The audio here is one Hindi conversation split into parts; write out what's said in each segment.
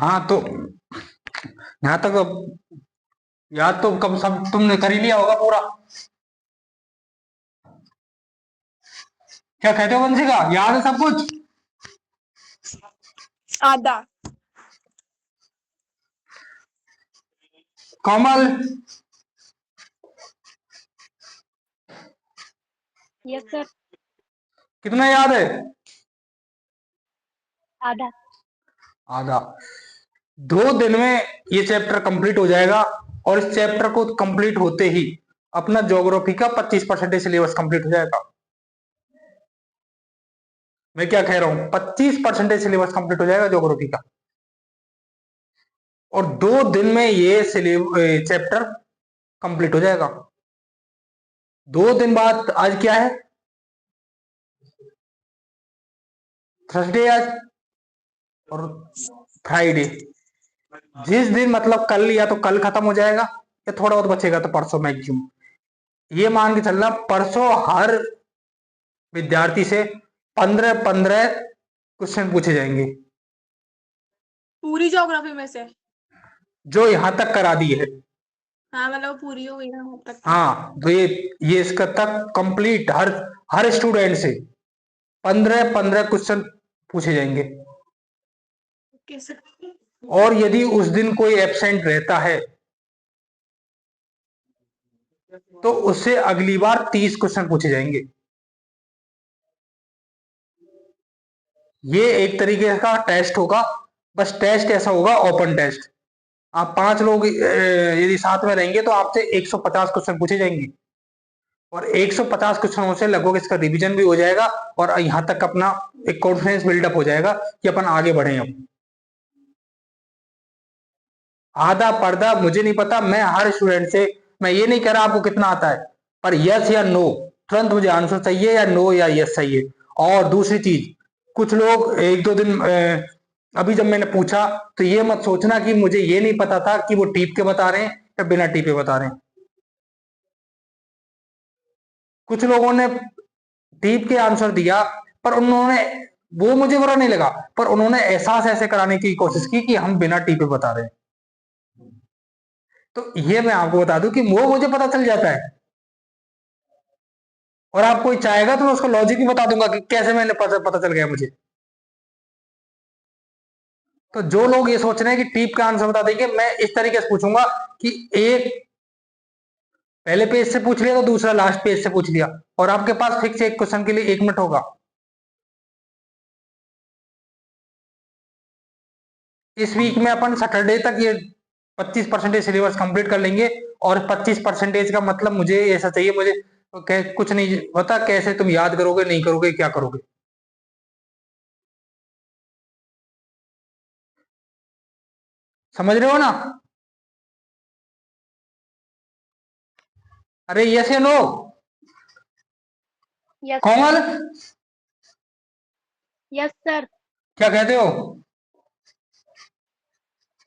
हाँ तो यहाँ तक याद तो कब सब तुमने कर ही लिया होगा पूरा। क्या कहते हो वंशिका, याद है सब कुछ? आधा। कोमल, यस सर। कितना याद है? आधा। आधा। 2 दिन में ये चैप्टर कंप्लीट हो जाएगा। और इस चैप्टर को कंप्लीट होते ही अपना ज्योग्राफी का 25% सिलेबस कंप्लीट हो जाएगा। मैं क्या कह रहा हूं, 25% सिलेबस कंप्लीट हो जाएगा ज्योग्राफी का। और 2 दिन में ये चैप्टर कंप्लीट हो जाएगा। 2 दिन बाद, आज क्या है? थर्सडे आज, और फ्राइडे। जिस दिन मतलब कल, या तो कल खत्म हो जाएगा या थोड़ा बहुत बचेगा तो परसों मैक्सिमम। ये मान के चलना परसों हर विद्यार्थी से 15-15 क्वेश्चन पूछे जाएंगे, पूरी ज्योग्राफी में से? जो यहां तक करा दी है। हाँ मतलब पूरी हो गई ना अब तक की। हाँ तो ये इसका तक कंप्लीट हर हर स्टूडेंट से 15-15 क्वेश्चन पूछे जाएंगे। Okay sir. और यदि उस दिन कोई एब्सेंट रहता है तो उससे अगली बार 30 क्वेश्चन पूछे जाएंगे। ये एक तरीके का टेस्ट होगा। बस टेस्ट ऐसा होगा, ओपन टेस्ट। आप 5 लोग यदि साथ में रहेंगे तो आपसे 150 क्वेश्चन पूछे जाएंगे। और 150 क्वेश्चनों से लगभग इसका रिवीजन भी हो जाएगा। और यहां तक अपना एक कॉन्फिडेंस बिल्डअप हो जाएगा कि अपन आगे बढ़े। अब आधा पर्दा मुझे नहीं पता, मैं हर स्टूडेंट से, मैं ये नहीं कह रहा आपको कितना आता है, पर यस या नो, तुरंत मुझे आंसर चाहिए, या नो या यस चाहिए। और दूसरी चीज, कुछ लोग 1-2 दिन अभी जब मैंने पूछा तो ये मत सोचना कि मुझे ये नहीं पता था कि वो टीप के बता रहे हैं या बिना टीपे बता रहे हैं। कुछ लोगों ने टीप के आंसर दिया, पर उन्होंने, वो मुझे बुरा नहीं लगा, पर उन्होंने एहसास ऐसे कराने की कोशिश की कि हम बिना टीपे बता रहे हैं। तो ये मैं आपको बता दूं कि वो मुझे पता चल जाता है। और आप कोई चाहेगा तो मैं उसको लॉजिक भी बता दूंगा कि कैसे मैंने पता चल गया मुझे। तो जो लोग ये सोच रहे हैं कि टीप का आंसर बता देंगे, मैं इस तरीके से पूछूंगा कि एक पहले पेज से पूछ लिया तो दूसरा लास्ट पेज से पूछ लिया, और आपके पास फिक्स एक क्वेश्चन के लिए 1 मिनट होगा। इस वीक में अपन सैटरडे तक ये 25% सिलेबस कंप्लीट कर लेंगे। और 25% का मतलब मुझे ऐसा चाहिए, मुझे कुछ नहीं पता कैसे तुम याद करोगे, नहीं करोगे, क्या करोगे। समझ रहे हो ना? अरे यस या नो? यस कोमल, सर। Yes sir. क्या कहते हो?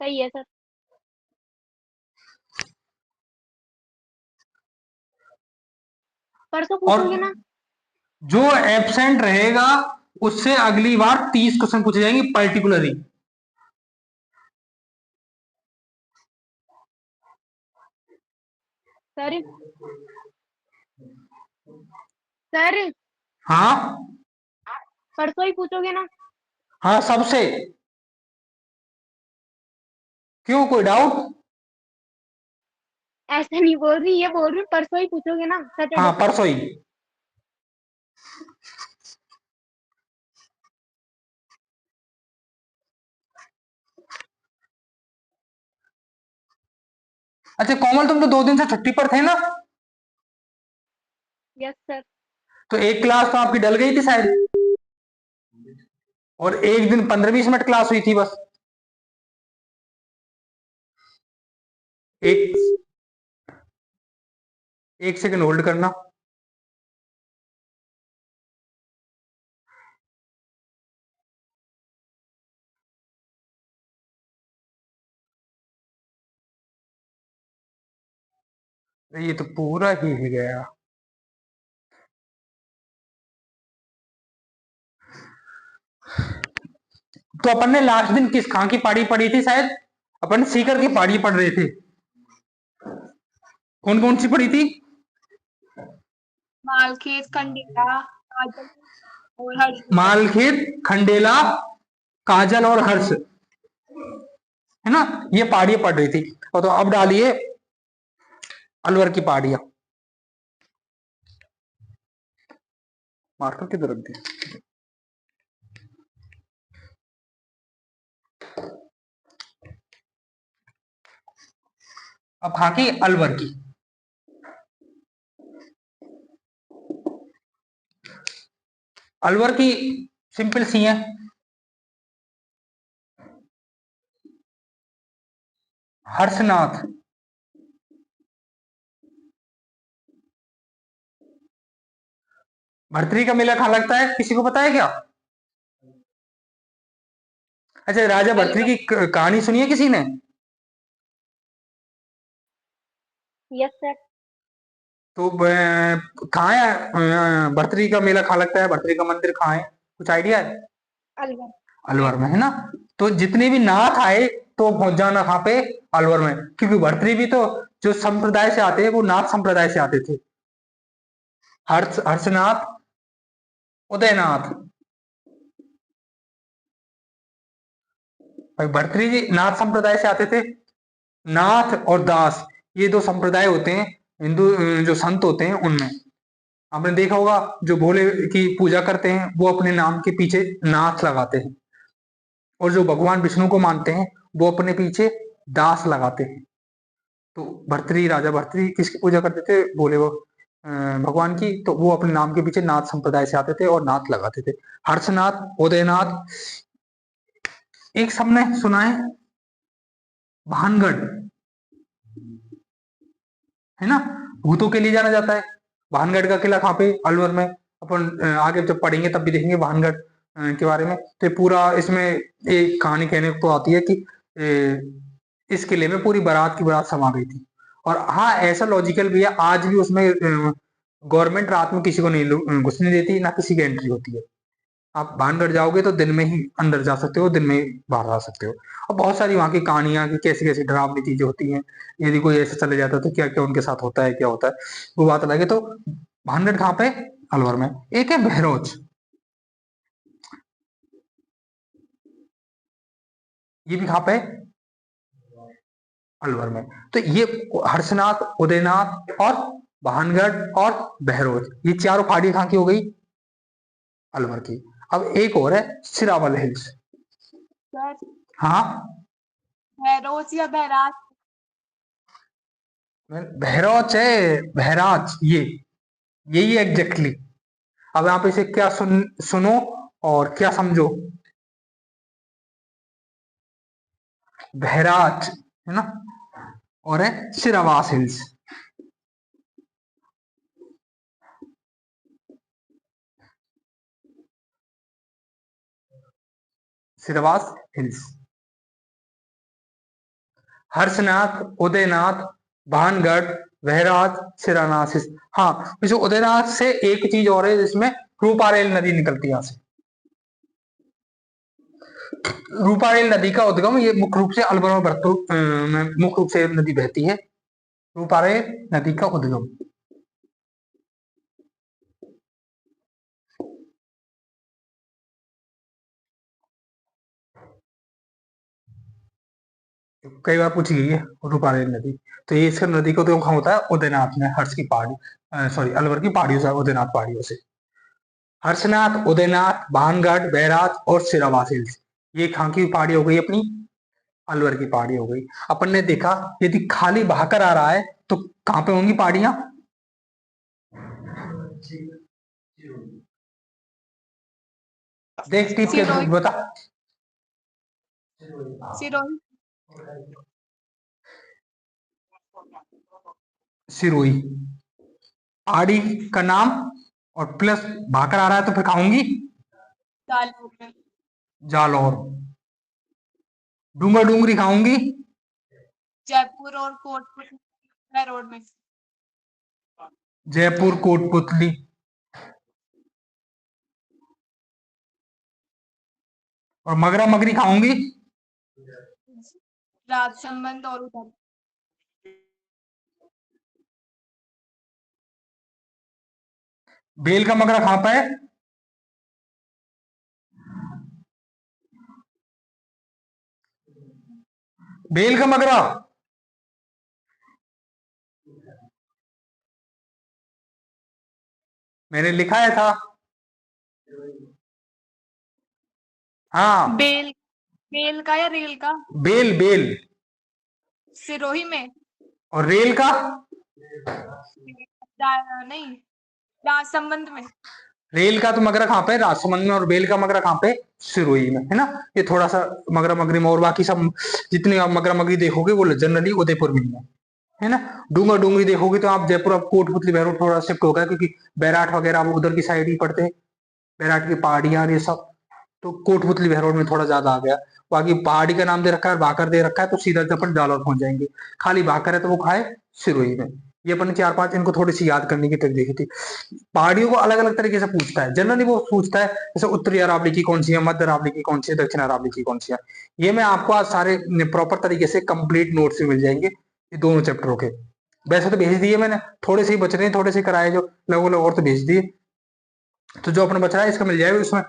सही है सर। परसों और पूछोगे ना? जो एब्सेंट रहेगा उससे अगली बार 30 क्वेश्चन पूछे जाएंगे पर्टिकुलरली। सर। सर हाँ। परसों ही पूछोगे ना? हाँ सबसे। क्यों, कोई डाउट? ऐसा नहीं बोल रही, ये बोल रही हूँ परसों ही पूछोगे ना, हाँ सैटरडे को? परसों ही। अच्छा कोमल, तुम तो 2 दिन से छुट्टी पर थे ना? Yes sir. तो एक क्लास तो आपकी डल गई थी शायद। और एक दिन 15-20 मिनट क्लास हुई थी बस। एक 1 सेकंड होल्ड करना। ये तो पूरा ही हिल गया। तो अपन ने लास्ट दिन किस खां की पहाड़ी पढ़ी थी? शायद अपन सीकर की पहाड़ी पढ़ रहे थे। कौन कौन सी पढ़ी थी? मालखेत, खंडेला, काजल और हर्ष। मालखेत, खंडेला, काजल और हर्ष, है ना, ये पहाड़ियां पढ़ रही थी। और तो अब डालिए अलवर की पहाड़ियां। मार्कर किधर रख दिया? अब हाँ की अलवर की। अलवर की सिंपल सी है। हर्षनाथ, भर्तरी का मेला कहाँ लगता है? किसी को पता है क्या? अच्छा, राजा भर्तरी की कहानी सुनी है किसी ने? Yes sir. तो कहाँ है भर्तरी का मेला? कहाँ लगता है? भर्तरी का मंदिर कहाँ है? कुछ आइडिया है? अलवर। अलवर में, है ना। तो जितने भी नाथ आए तो पहुंच जाना कहाँ पे? अलवर में, क्योंकि भर्तरी भी तो जो संप्रदाय से आते हैं वो नाथ संप्रदाय से आते थे। हर्षनाथ, उदयनाथ, भाई भर्तरी जी नाथ संप्रदाय से आते थे। नाथ और दास, ये दो संप्रदाय होते हैं हिंदू, जो संत होते हैं उनमें। आपने देखा होगा जो भोले की पूजा करते हैं वो अपने नाम के पीछे नाथ लगाते हैं, और जो भगवान विष्णु को मानते हैं वो अपने पीछे दास लगाते हैं। तो भर्तरी, राजा भर्तरी किसकी पूजा करते थे? भोले भगवान की। तो वो अपने नाम के पीछे नाथ संप्रदाय से आते थे और नाथ लगाते थे। हर्षनाथ, उदयनाथ, एक सबने सुना है भानगढ़, है ना, भूतों के लिए जाना जाता है। भानगढ़ का किला कहाँ पे? अलवर में। अपन आगे जब पढ़ेंगे तब भी देखेंगे भानगढ़ के बारे में। तो पूरा इसमें एक कहानी कहने को आती है कि इस किले में पूरी बारात की बारात समा गई थी। और हाँ, ऐसा लॉजिकल भी है, आज भी उसमें गवर्नमेंट रात में किसी को नहीं घुसने देती, ना किसी की एंट्री होती है। आप भानगढ़ जाओगे तो दिन में ही अंदर जा सकते हो, दिन में ही बाहर आ सकते हो। और बहुत सारी वहां की कहानियां कि कैसी कैसी डरावनी चीजें होती हैं, यदि कोई ऐसे चले जाता है तो क्या क्या उनके साथ होता है, क्या होता है, वो बात अलग है। तो भानगढ़ कहाँ पे? अलवर में। एक है बहरोच, ये भी कहाँ पे? अलवर में। तो ये हर्षनाथ, उदयनाथ और भानगढ़ और बहरोच, ये चारों पहाड़ी कहाँ की हो गई? अलवर की। अब एक और है सिरावल हिल्स। सर, हाँ, बहरोच या बहराज? बहरोच है, बहराज, ये यही एग्जैक्टली। अब आप इसे क्या सुनो और क्या समझो। बहराज, है ना, और है Siravas hills. Siravas hills, Harshnath, Udaynath, Bhangarh, Bahraj, Siranas hills. हाँ, इस उदयनाथ से एक चीज और है, जिसमें रूपारेल नदी निकलती है यहाँ से। रूपारेल नदी का उद्गम ये मुख्य रूप से अलवर और भरतपुर में मुख्य रूप से नदी बहती है। रूपारेल नदी का उद्गम। कई बार पूछी गई है रूपारेल नदी। तो ये इसका नदी का उद्गम कहाँ होता है? उदयनाथ में, हर्ष की पहाड़ी, सॉरी, अलवर की पहाड़ियों से, उदयनाथ पहाड़ियों से। हर्षनाथ, उदयनाथ, भानगढ़, बैराज और सिरावास हिल्स, ये कहाँ की पहाड़ी हो गई अपनी? अलवर की पहाड़ी हो गई। अपन ने देखा यदि खाली बहाकर आ रहा है तो कहाँ पे होंगी पहाड़ियां? देख टिप के सिरोही। बता। सिरोही। सिरोही पहाड़ी का नाम, और प्लस भाकर आ रहा है तो फिर खाऊंगी जालौर में। जालौर। डूंगर डूंगरी खाऊंगी जयपुर और कोटपुतली रोड में। जयपुर कोटपुतली। और मगरा मगरी खाऊंगी, रात संबंध और उधर। बेल का मगरा कहाँ पे है? बेल का मगरा मैंने लिखा है था। हाँ, बेल, बेल का या रेल का? Bell bell. सिरोही में। और रेल का? नहीं, रात संबंध में। रेल का तो मगरा कहाँ पे? राजसमंद में। और बेल का मगरा कहाँ पे? सिरोही में, है ना। ये थोड़ा सा मगरा मगरी में, और बाकी सब जितने आप मगरा मगरी देखोगे वो जनरली उदयपुर में ही है ना। डूंगर डूंगरी देखोगे तो आप जयपुर, अब कोटपुतली भैरव थोड़ा शिफ्ट होगा, क्योंकि बैराट वगैरह अब उधर की साइड ही पड़ते हैं, बैराट की पहाड़ियां और ये सब। तो कोटपुतली भैरव में थोड़ा ज्यादा आ गया। बाकी पहाड़ी का नाम दे रखा है, भाकर दे रखा है, तो सीधा अपन जालौर पहुंच जाएंगे। खाली भाकर है तो वो खाए सिरोही में। ये अपन ने 4-5 इनको थोड़ी सी याद करने की ट्रिक देखी थी। पहाड़ियों को अलग अलग तरीके से पूछता है, जनरली वो पूछता है जैसे उत्तरी अरावली की कौन सी है, मध्य अरावली की कौन सी है, दक्षिण अरावली की कौन सी है। ये मैं आपको आज सारे प्रॉपर तरीके से कंप्लीट नोट से मिल जाएंगे, ये दोनों चैप्टरों के। वैसे तो भेज दिए मैंने, थोड़े से ही बच रहे हैं, थोड़े से कराए जो लगभग और, तो भेज दिए। तो जो अपना बच रहा है इसका मिल जाएगा। उसमें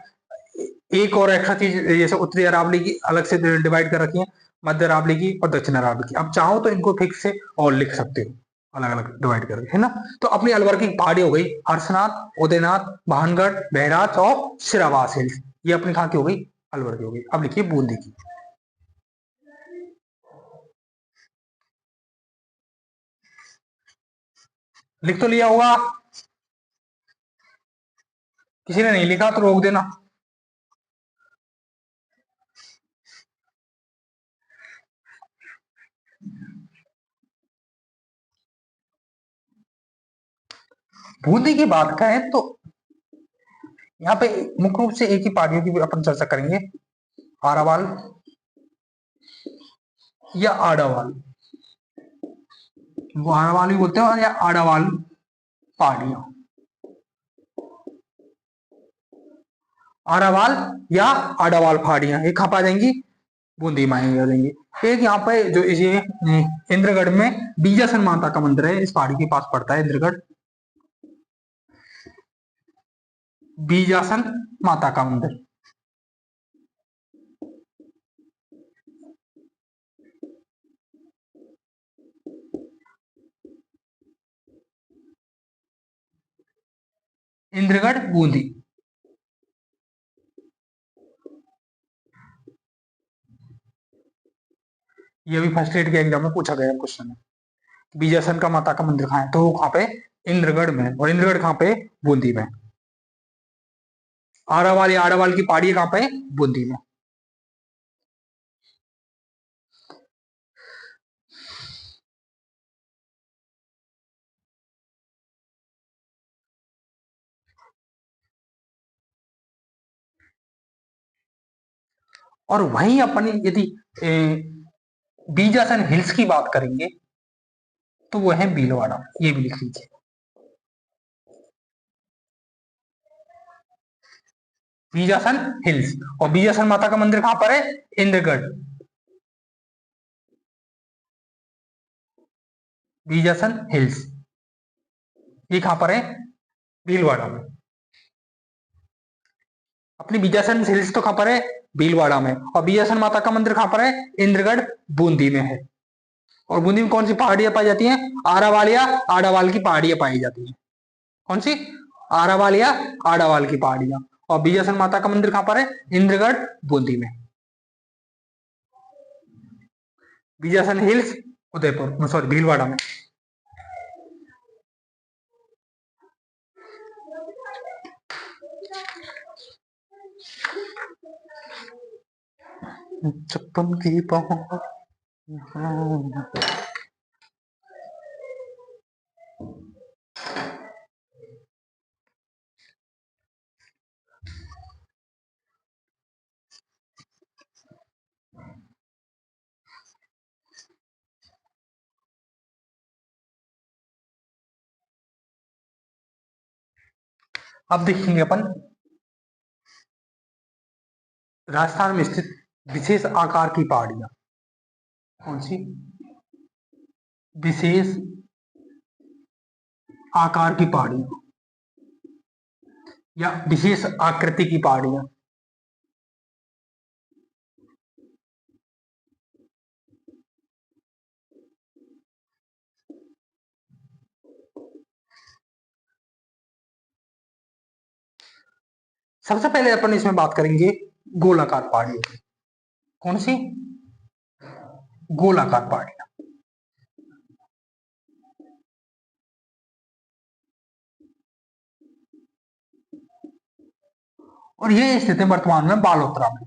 एक और एक्स्ट्रा चीज, जैसे उत्तरी अरावली की अलग से डिवाइड कर रखी है, मध्य अरावली की और दक्षिण अरावली की। अब चाहो तो इनको फिक्स से और लिख सकते हो, अलग अलग डिवाइड करके, है ना। तो अपनी अलवर की पहाड़ी हो गई हर्षनाथ, उदयनाथ, भानगढ़, बहराच और सिरावास हिल्स। ये अपनी कहाँ की हो गई? अलवर की हो गई। अब लिखिए बूंदी की। लिख तो लिया होगा, किसी ने नहीं लिखा तो रोक देना। बूंदी की बात करें तो यहाँ पे मुख्य रूप से एक ही पहाड़ियों की अपन चर्चा करेंगे, आरावाल या आडावाल। वो आरावाल भी बोलते हैं या आडावाल पहाड़ियां। आरावाल या आडावाल पहाड़ियां ये कहाँ पा जाएंगी? बूंदी में आ जाएंगी। एक यहाँ पे जो ये इंद्रगढ़ में बीजासन माता का मंदिर है, इस पहाड़ी के पास पड़ता है इंद्रगढ़। बीजासन माता का मंदिर, इंद्रगढ़ बूंदी। ये भी फर्स्ट ग्रेड के एग्जाम में पूछा गया क्वेश्चन है। बीजासन का माता का मंदिर कहाँ है? तो वो कहाँ पे? इंद्रगढ़ में। और इंद्रगढ़ कहाँ पे? बूंदी में। आरावाल या आड़ावाल की पहाड़ी कहाँ पे? बूंदी में। और वहीं अपन यदि बीजासन हिल्स की बात करेंगे तो वो है भीलवाड़ा। ये भी लिख लीजिए, बीजासन हिल्स। और बीजासन माता का मंदिर कहां पर है? इंद्रगढ़। बीजासन हिल्स ये कहां पर है? भीलवाड़ा में। अपनी बीजासन हिल्स तो कहां पर है? भीलवाड़ा में। और बीजासन माता का मंदिर कहां पर है? इंद्रगढ़ बूंदी में है। और बूंदी में कौन सी पहाड़ियां पाई जाती हैं? आरावाल या आड़ावाल की पहाड़ियां पाई जाती हैं। कौन सी? आरावाल या आड़ावाल की पहाड़ियां। और बीजासन माता का मंदिर कहां पर है? इंद्रगढ़ बूंदी में। बीजासन हिल्स उदयपुर, सॉरी भीलवाड़ा में। छप्पन की पहाड़। अब देखेंगे अपन राजस्थान में स्थित विशेष आकार की पहाड़ियां कौन सी? विशेष आकार की पहाड़ियां या विशेष आकृति की पहाड़ियां। सबसे पहले अपन इसमें बात करेंगे गोलाकार पहाड़ियों की। कौन सी? गोलाकार पहाड़ियां। और ये स्थित है वर्तमान में बालोतरा में।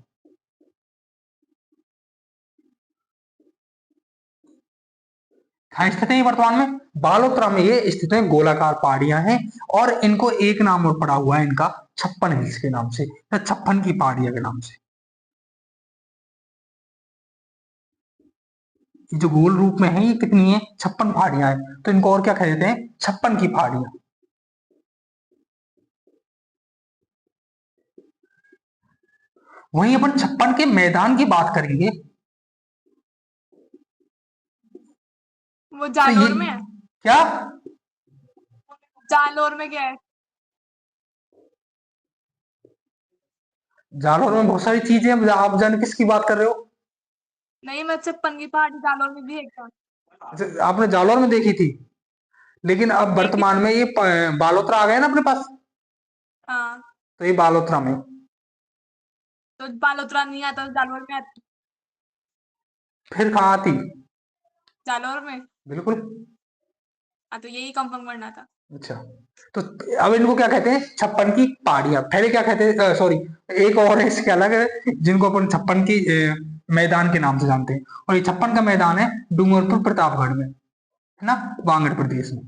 कहाँ स्थित है वर्तमान में? बालोतरा में ये स्थित है। गोलाकार पहाड़ियां हैं और इनको एक नाम और पड़ा हुआ है इनका, 56 हिल्स के नाम से या 56 की पहाड़ियां के नाम से। ये जो गोल रूप में है ये कितनी है? 56 पहाड़ियां हैं, तो इनको और क्या कहते हैं? 56 की पहाड़ियां। वहीं अपन 56 के मैदान की बात करेंगे वो तो जालोर में है। क्या? जालोर में क्या है? जालौर में बहुत सारी चीजें हैं, आप जाने किसकी बात कर रहे हो? नहीं, मैं 56 की पहाड़ी जालोर में भी है क्या? अच्छा, आपने जालौर में देखी थी, लेकिन अब देखी वर्तमान में ये बालोतरा आ गया ना अपने पास, हाँ, तो ये बालोतरा में। तो बालोतरा नहीं आता तो जालोर में आती। फिर कहाँ आती? जालोर में। बिल्कुल। हाँ, तो यही कंफर्म करना था। अच्छा, तो अब इनको क्या कहते हैं? 56 की पहाड़ियां। पहले क्या कहते हैं? सॉरी, एक और है इसके अलग है जिनको अपन 56 की मैदान के नाम से जानते हैं। और ये 56 का मैदान है डूंगरपुर प्रतापगढ़ में, है ना, वागड़ प्रदेश में।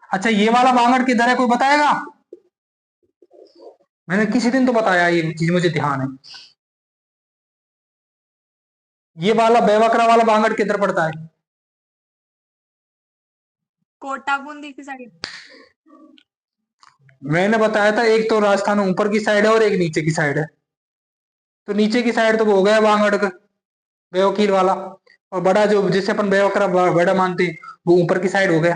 अच्छा, ये वाला वागड़ किधर है, कोई बताएगा? मैंने किसी दिन तो बताया, ये चीज मुझे ध्यान है। ये वाला बेवकरा वाला वागड़ किधर पड़ता है? कोटा बूंदी की साइड। मैंने बताया था एक तो राजस्थान ऊपर की साइड है और एक नीचे की साइड है। तो नीचे की साइड तो वो हो गया वागड़ का बेवकील वाला, और बड़ा जो जिसे अपन बेवकरा बड़ा मानते हैं वो ऊपर की साइड हो गया,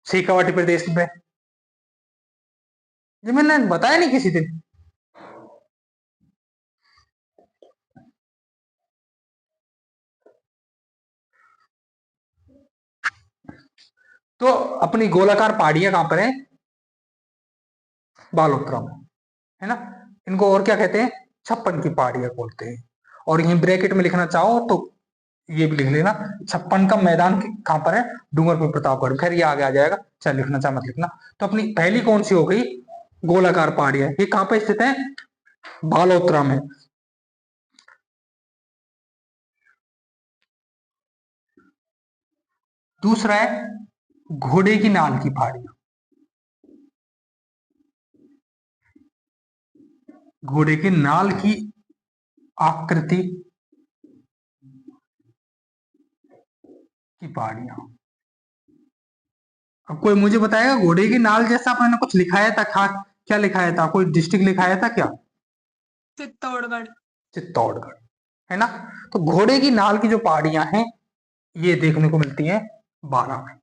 शेखावाटी प्रदेश में। ये मैंने बताया नहीं किसी दिन? तो अपनी गोलाकार पहाड़ियां कहां पर है? बालोतरा में, है ना। इनको और क्या कहते हैं? 56 की पहाड़ियां बोलते हैं। और यहीं ब्रैकेट में लिखना चाहो तो ये भी लिख लेना, 56 का मैदान कहां पर है? डूंगरपुर प्रतापगढ़। खैर ये आगे आ जाएगा, चाहे लिखना चाहे मत लिखना। तो अपनी पहली कौन सी हो गई? गोलाकार पहाड़ियां। ये कहां पर स्थित है? बालोतरा में। दूसरा है घोड़े की नाल की पहाड़ियां। घोड़े के नाल की आकृति की पहाड़ियां। अब कोई मुझे बताएगा, घोड़े की नाल जैसा मैंने कुछ लिखाया था, क्या लिखाया था? कोई डिस्ट्रिक्ट लिखाया था क्या? चित्तौड़गढ़। चित्तौड़गढ़, है ना। तो घोड़े की नाल की जो पहाड़ियां हैं ये देखने को मिलती हैं बारां में।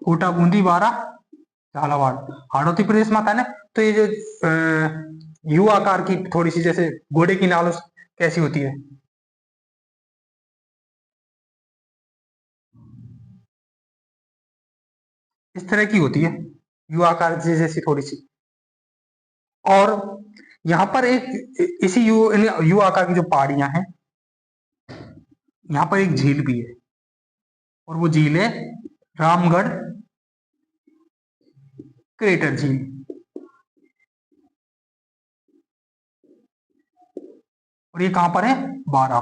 कोटा, बूंदी, बारां, झालावाड़, हाड़ौती प्रदेश में आता है ना। तो ये जो यू आकार की थोड़ी सी जैसे घोड़े की नाल कैसी होती है? इस तरह की होती है, यू आकार जैसी थोड़ी सी। और यहाँ पर एक इसी यू आकार की जो पहाड़ियां हैं, यहाँ पर एक झील भी है, और वो झील है रामगढ़ क्रेटर झील। और ये कहां पर है? बारां।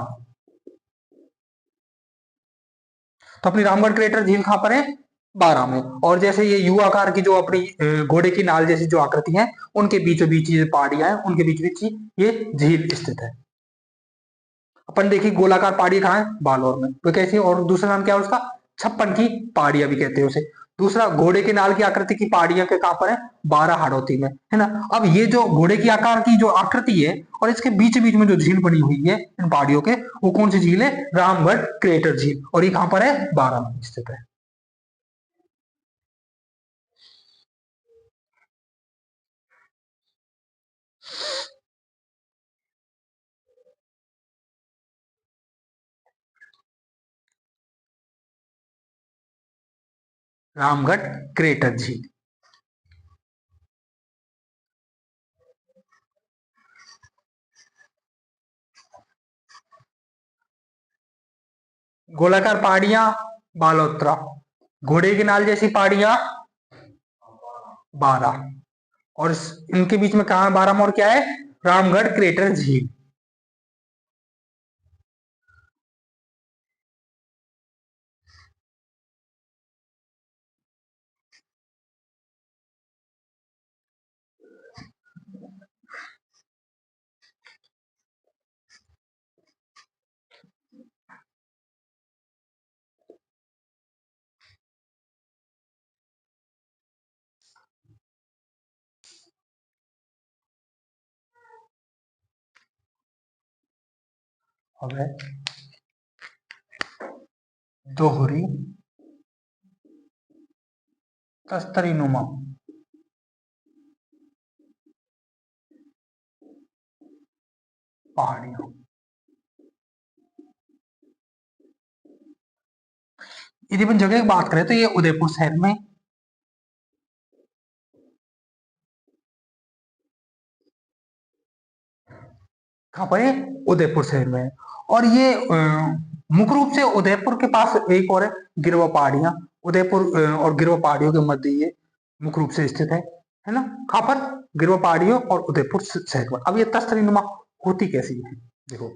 तो अपनी रामगढ़ क्रेटर झील कहां पर है? बारां में। और जैसे ये यू आकार की जो अपनी घोड़े की नाल जैसी जो आकृति है, उनके बीचों बीच ये पहाड़ियां हैं, उनके बीच बीच ये झील स्थित है। अपन देखिए गोलाकार पहाड़ी कहाँ है? बालोर में। वो कैसी है? और दूसरा नाम क्या है उसका? 56 की पहाड़ियां भी कहते हैं उसे। दूसरा, घोड़े के नाल की आकृति की पहाड़ियां के कहां पर है? बारा हाड़ौती में, है ना। अब ये जो घोड़े की आकार की जो आकृति है और इसके बीच बीच में जो झील बनी हुई है इन पहाड़ियों के, वो कौन सी झील है? रामगढ़ क्रेटर झील, और ये कहां पर है? बारा में स्थित है। रामगढ़ क्रेटर झील। गोलाकार पहाड़ियां बालोतरा, घोड़े के नाल जैसी पहाड़ियां बारा, और इनके बीच में कहा बारा में और क्या है? रामगढ़ क्रेटर झील। अब है दोहरी तस्तरी नुमा पहाड़ियां। यदि अपन जगह की बात करें तो ये उदयपुर शहर में, कहां पर है? उदयपुर शहर में है। और ये मुख्य रूप से उदयपुर के पास एक और है गिरवा पहाड़ियां, उदयपुर और गिरवा पहाड़ियों के मध्य ये मुख्य रूप से स्थित है ना। कहां पर? गिरवा पहाड़ियों और उदयपुर शहर पर। अब ये तस्तरी नुमा होती कैसी है, देखो।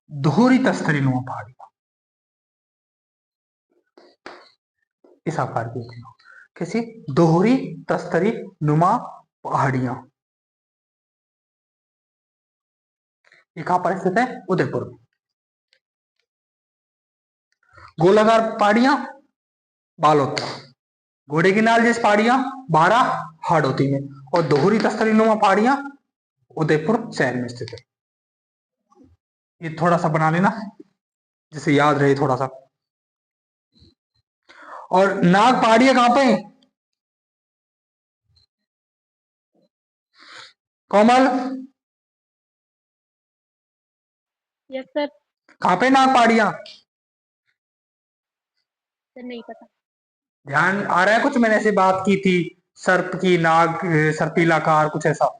दोहरी तस्तरी नुमा पहाड़ियां इस आकार की होती है। कैसी? दोहरी तस्तरी नुमा पहाड़ियां। ये कहां पर स्थित है? उदयपुर में। गोलाकार पहाड़ियां बालोतरा, घोड़े की नाल जैसी पहाड़ियां बारा हाड़ौती में, और दोहरी तस्तरी नुमा पहाड़ियां उदयपुर शहर में स्थित है। ये थोड़ा सा बना लेना जिसे याद रहे थोड़ा सा। और नाग पहाड़ियां कहां पे? कोमल, यस सर। कहां पे नाग पहाड़ियां? सर नहीं पता। ध्यान आ रहा है कुछ? मैंने ऐसी बात की थी, सर्प की, नाग, सर्पिलाकार, कुछ ऐसा।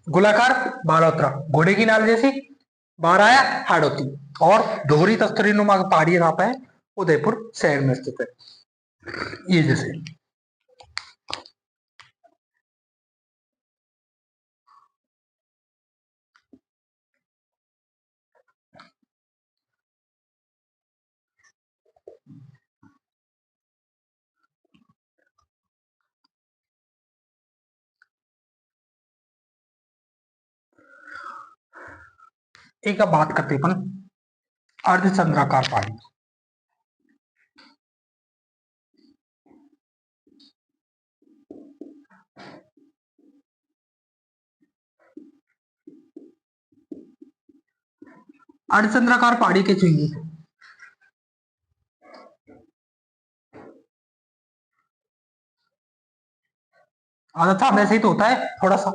गोलाकार बालोतरा, घोड़े की नाल जैसी बाराया हाड़ौती, और दोहरी तस्तरी नुमा पहाड़ी कहां पे है? उदयपुर शहर में स्थित है। ये जैसे एक अब बात करते अपन अर्धचंद्राकार पहाड़ी। अर्धचंद्राकार पहाड़ी कैसी होंगी? आधा था वैसे ही तो होता है, थोड़ा सा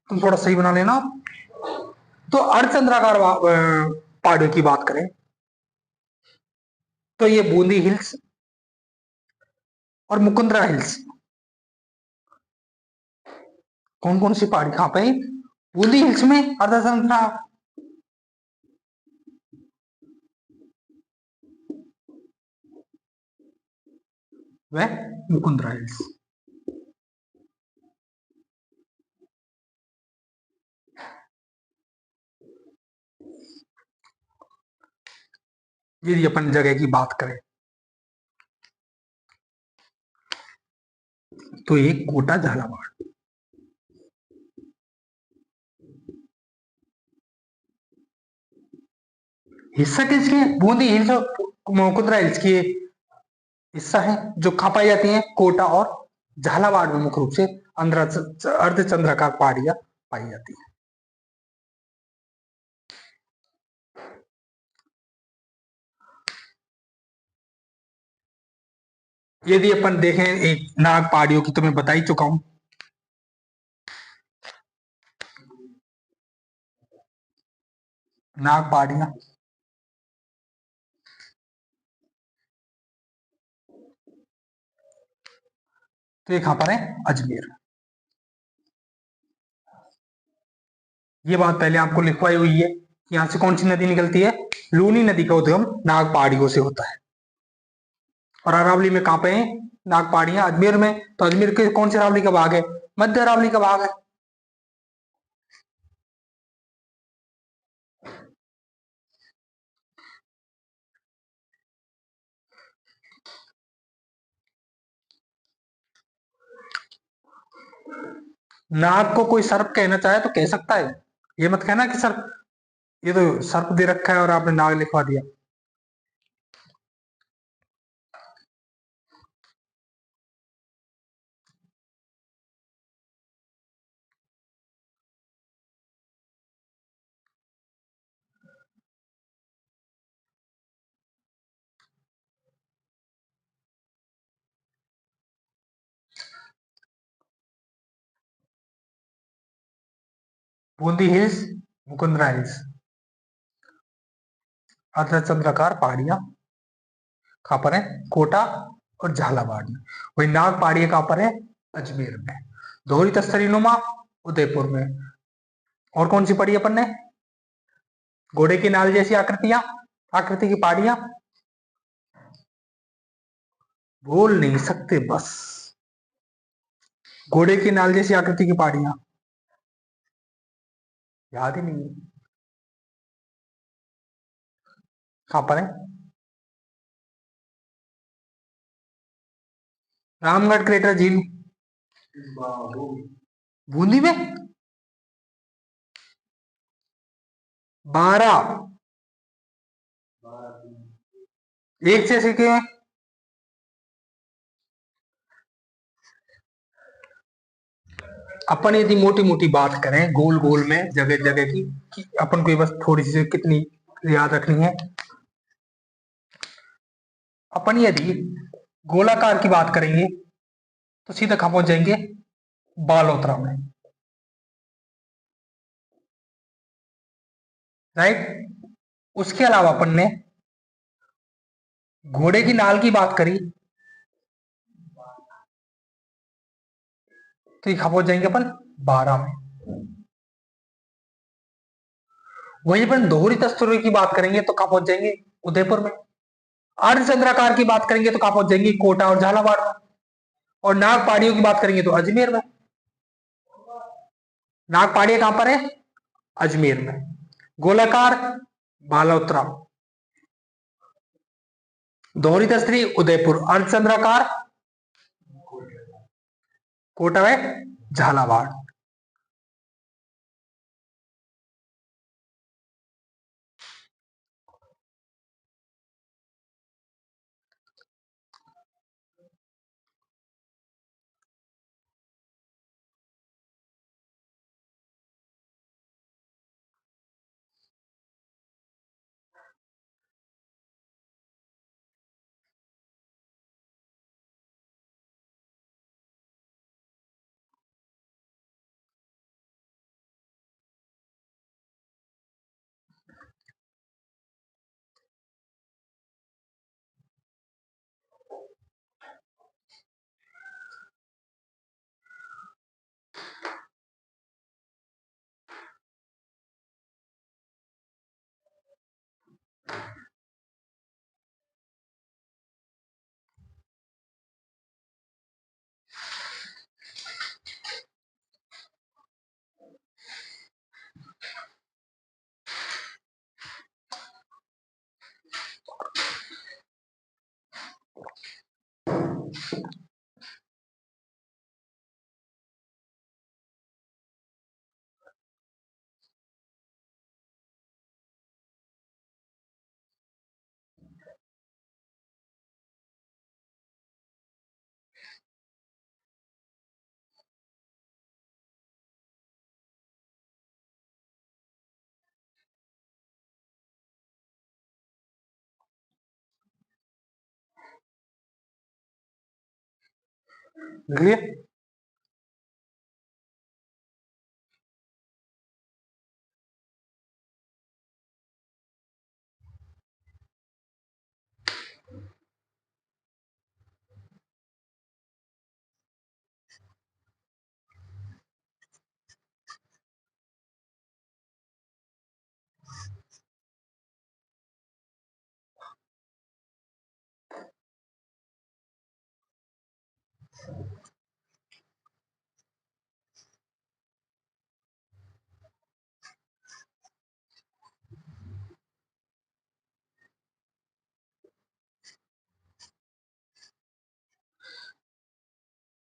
तुम थोड़ा सही बना लेना। तो अर्धचंद्राकार पहाड़ियों की बात करें तो ये बूंदी हिल्स और मुकुंदरा हिल्स, कौन कौन सी पहाड़ी कहां पे? बूंदी हिल्स में अर्धचंद्रा, वह मुकुंदरा हिल्स। यदि अपन जगह की बात करें तो एक कोटा झालावाड़। हिस्सा किसकी है? बूंदी हिल्स और मुकुंदरा हिल्स की हिस्सा है जो कहाँ पाई जाती है? कोटा और झालावाड़ में मुख्य रूप से अर्धचंद्राकार पहाड़ियां पाई जाती है। यदि अपन देखें एक नाग पहाड़ियों की तो मैं बता ही चुका हूं। नाग पहाड़ियां तो ये कहां पर है? अजमेर। ये बात पहले आपको लिखवाई हुई है कि यहां से कौन सी नदी निकलती है? लूनी नदी का उद्गम नाग पहाड़ियों से होता है। और अरावली में कहां पे है नाग पहाड़ियां? अजमेर में। तो अजमेर के कौन से अरावली का भाग है? मध्य अरावली का भाग है। नाग को कोई सर्प कहना चाहे तो कह सकता है, ये मत कहना कि सर्प, ये तो सर्प दे रखा है और आपने नाग लिखवा दिया। बूंदी हिल्स, मुकुंदरा हिल्स, अर्धचंद्राकार पहाड़ियां कहां पर है? कोटा और झालावाड़ में। वही नाग पहाड़ियां कहां पर है? अजमेर में। दोहरी तस्तरी नुमा उदयपुर में। और कौन सी पढ़ी अपन ने? घोड़े की नाल जैसी आकृतियां, आकृति की पहाड़ियां बोल नहीं सकते बस। घोड़े की नाल जैसी आकृति की पहाड़ियां याद ही नहीं है कहां पर है? रामगढ़ क्रेटर झील बूंदी में। 12 एक जैसे के हैं। अपन यदि मोटी मोटी बात करें गोल गोल में जगह जगह की कि अपन को ये बस थोड़ी सी कितनी याद रखनी है। अपन यदि गोलाकार की बात करेंगे तो सीधा कहां पहुंच जाएंगे? बालोतरा में। राइट। उसके अलावा अपन ने घोड़े की नाल की बात करी तो ये कहां पहुंच जाएंगे अपन? 12 में। वहीं अपन दोहरी तस्तरी की बात करेंगे तो कहां पहुंच जाएंगे? उदयपुर में। अर्धचंद्राकार की बात करेंगे तो कहां पहुंच जाएंगे? कोटा और झालावाड़ में। और नाग पहाड़ियों की बात करेंगे तो अजमेर में। नाग पहाड़ियां कहां पर है? अजमेर में। गोलाकार बालोतरा, दोहरी तस्तरी उदयपुर, अर्धचंद्राकार कोटा है झालावाड़। क्लियर।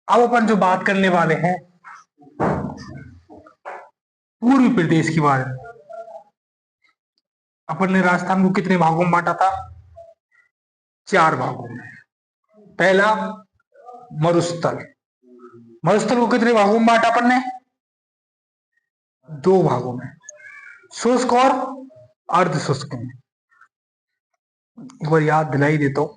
अब अपन जो बात करने वाले हैं पूर्वी प्रदेश के बारे में। अपन ने राजस्थान को कितने भागों में बांटा था? 4 भागों में। पहला मरुस्थल, मरुस्थल को कितने भागों में बांटा अपन ने? 2 भागों में, शुष्क और अर्ध शुष्क में। एक बार याद दिलाई देता हूं।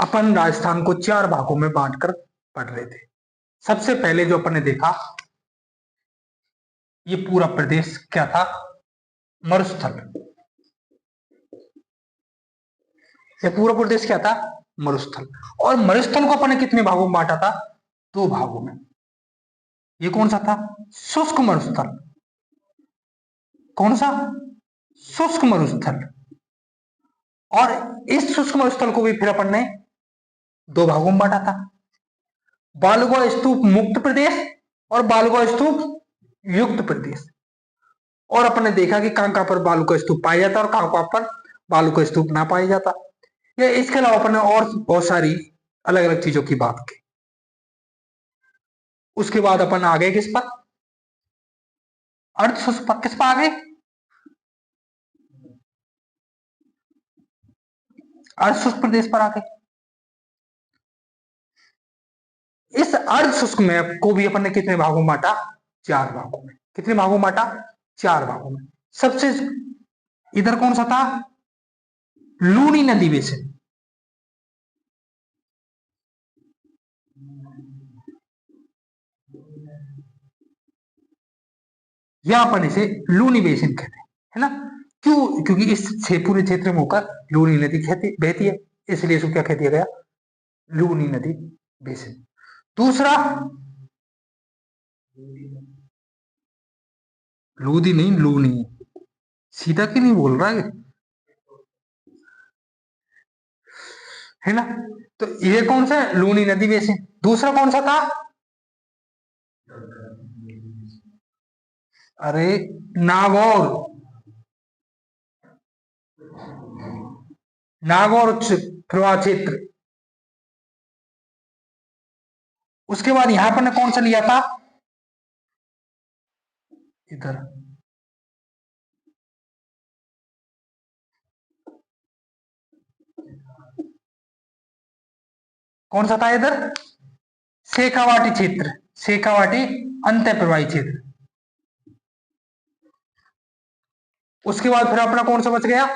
अपन राजस्थान को 4 भागों में बांटकर पढ़ रहे थे। सबसे पहले जो अपन ने देखा, ये पूरा प्रदेश क्या था? मरुस्थल। ये पूरा प्रदेश क्या था? मरुस्थल। और मरुस्थल को अपन ने कितने भागों में बांटा था? 2 भागों में। ये कौन सा था? शुष्क मरुस्थल। कौन सा? शुष्क मरुस्थल। और इस शुष्क मरुस्थल को भी फिर अपन ने 2 भागों में बांटा था, बालुका स्तूप मुक्त प्रदेश और बालुका स्तूप युक्त प्रदेश। और अपन ने देखा कि कहां कहां पर बालुका स्तूप पाया जाता और कहां कहां पर बालुका स्तूप ना पाया जाता। या इसके अलावा अपन ने और बहुत सारी अलग अलग चीजों की बात की। उसके बाद अपन आ गए किस पर? अर्धशुष्क पर। किस पर आ गए? अर्धशुष्क प्रदेश पर आ गए। इस अर्धशुष्क में को भी अपन ने कितने भागों में बांटा? 4 भागों में। कितने भागों में बांटा? 4 भागों में। सबसे इधर कौन सा था? लूनी नदी बेसिन। या अपन इसे लूनी बेसिन कहते हैं, है ना? क्यों? क्योंकि इस पूरे क्षेत्र में होकर लूनी नदी बहती है, इसलिए इसको क्या कह दिया गया? लूनी नदी बेसिन। दूसरा, लूदी नहीं, लूनी। सीधा क्यों नहीं बोल रहा है ना? तो ये कौन सा? लूनी नदी बेसिन। दूसरा कौन सा था? अरे नागौर। नागौर प्रवाह क्षेत्र। उसके बाद यहां पर ने कौन सा लिया था? इधर कौन सा था? इधर शेखावाटी क्षेत्र, शेखावाटी अंत प्रवाही क्षेत्र। उसके बाद फिर अपना कौन सा बच गया?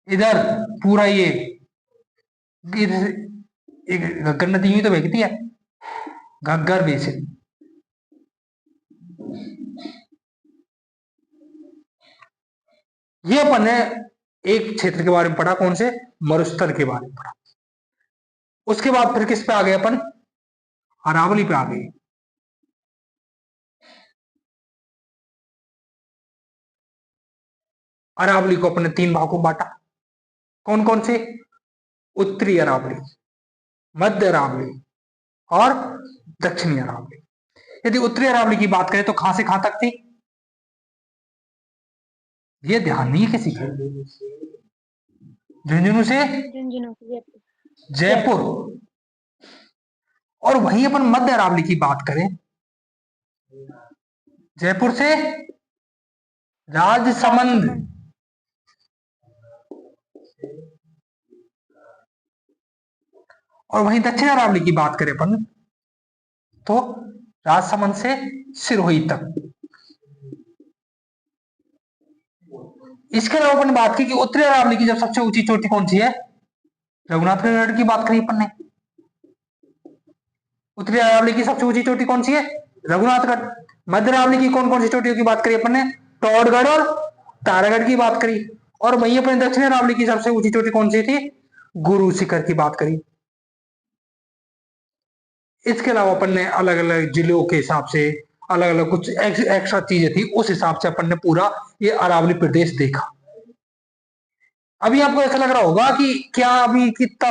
इधर पूरा ये घग्गर नदी ही तो बहती है, घग्गर बेसिन। ये अपन ने एक क्षेत्र के बारे में पढ़ा, कौन से? मरुस्थल के बारे में पढ़ा। उसके बाद फिर किस पे आ गए अपन? अरावली पे आ गए। अरावली को अपने 3 भागों में बांटा। कौन कौन से? उत्तरी अरावली, मध्य अरावली और दक्षिणी अरावली। यदि उत्तरी अरावली की बात करें तो कहां से कहां तक थी, ये ध्यान नहीं है किसी का। झुंझुनू से झुंझुनू से जयपुर। जयपुर। और वहीं अपन मध्य अरावली की बात करें, जयपुर से राजसमंद। और वहीं दक्षिण अरावली की बात करें अपन तो राजसमंद से सिरोही तक। इसके अलावा अपन ने बात की कि उत्तरी अरावली की जब सबसे ऊंची चोटी कौन सी है, रघुनाथगढ़ की बात करी अपन ने। उत्तरी अरावली की सबसे ऊंची चोटी कौन सी है, रघुनाथगढ़। मध्य अरावली की कौन कौन सी चोटियों की बात करी अपन ने, टोडगढ़ और तारागढ़ की बात करी। और वहीं अपने दक्षिण अरावली की सबसे ऊंची चोटी कौन सी थी, गुरु शिखर की बात करी। इसके अलावा अपन ने अलग अलग जिलों के हिसाब से अलग अलग कुछ एक्स्ट्रा चीजें थी, उस हिसाब से अपन ने पूरा ये अरावली प्रदेश देखा। अभी आपको ऐसा लग रहा होगा कि क्या अभी कितना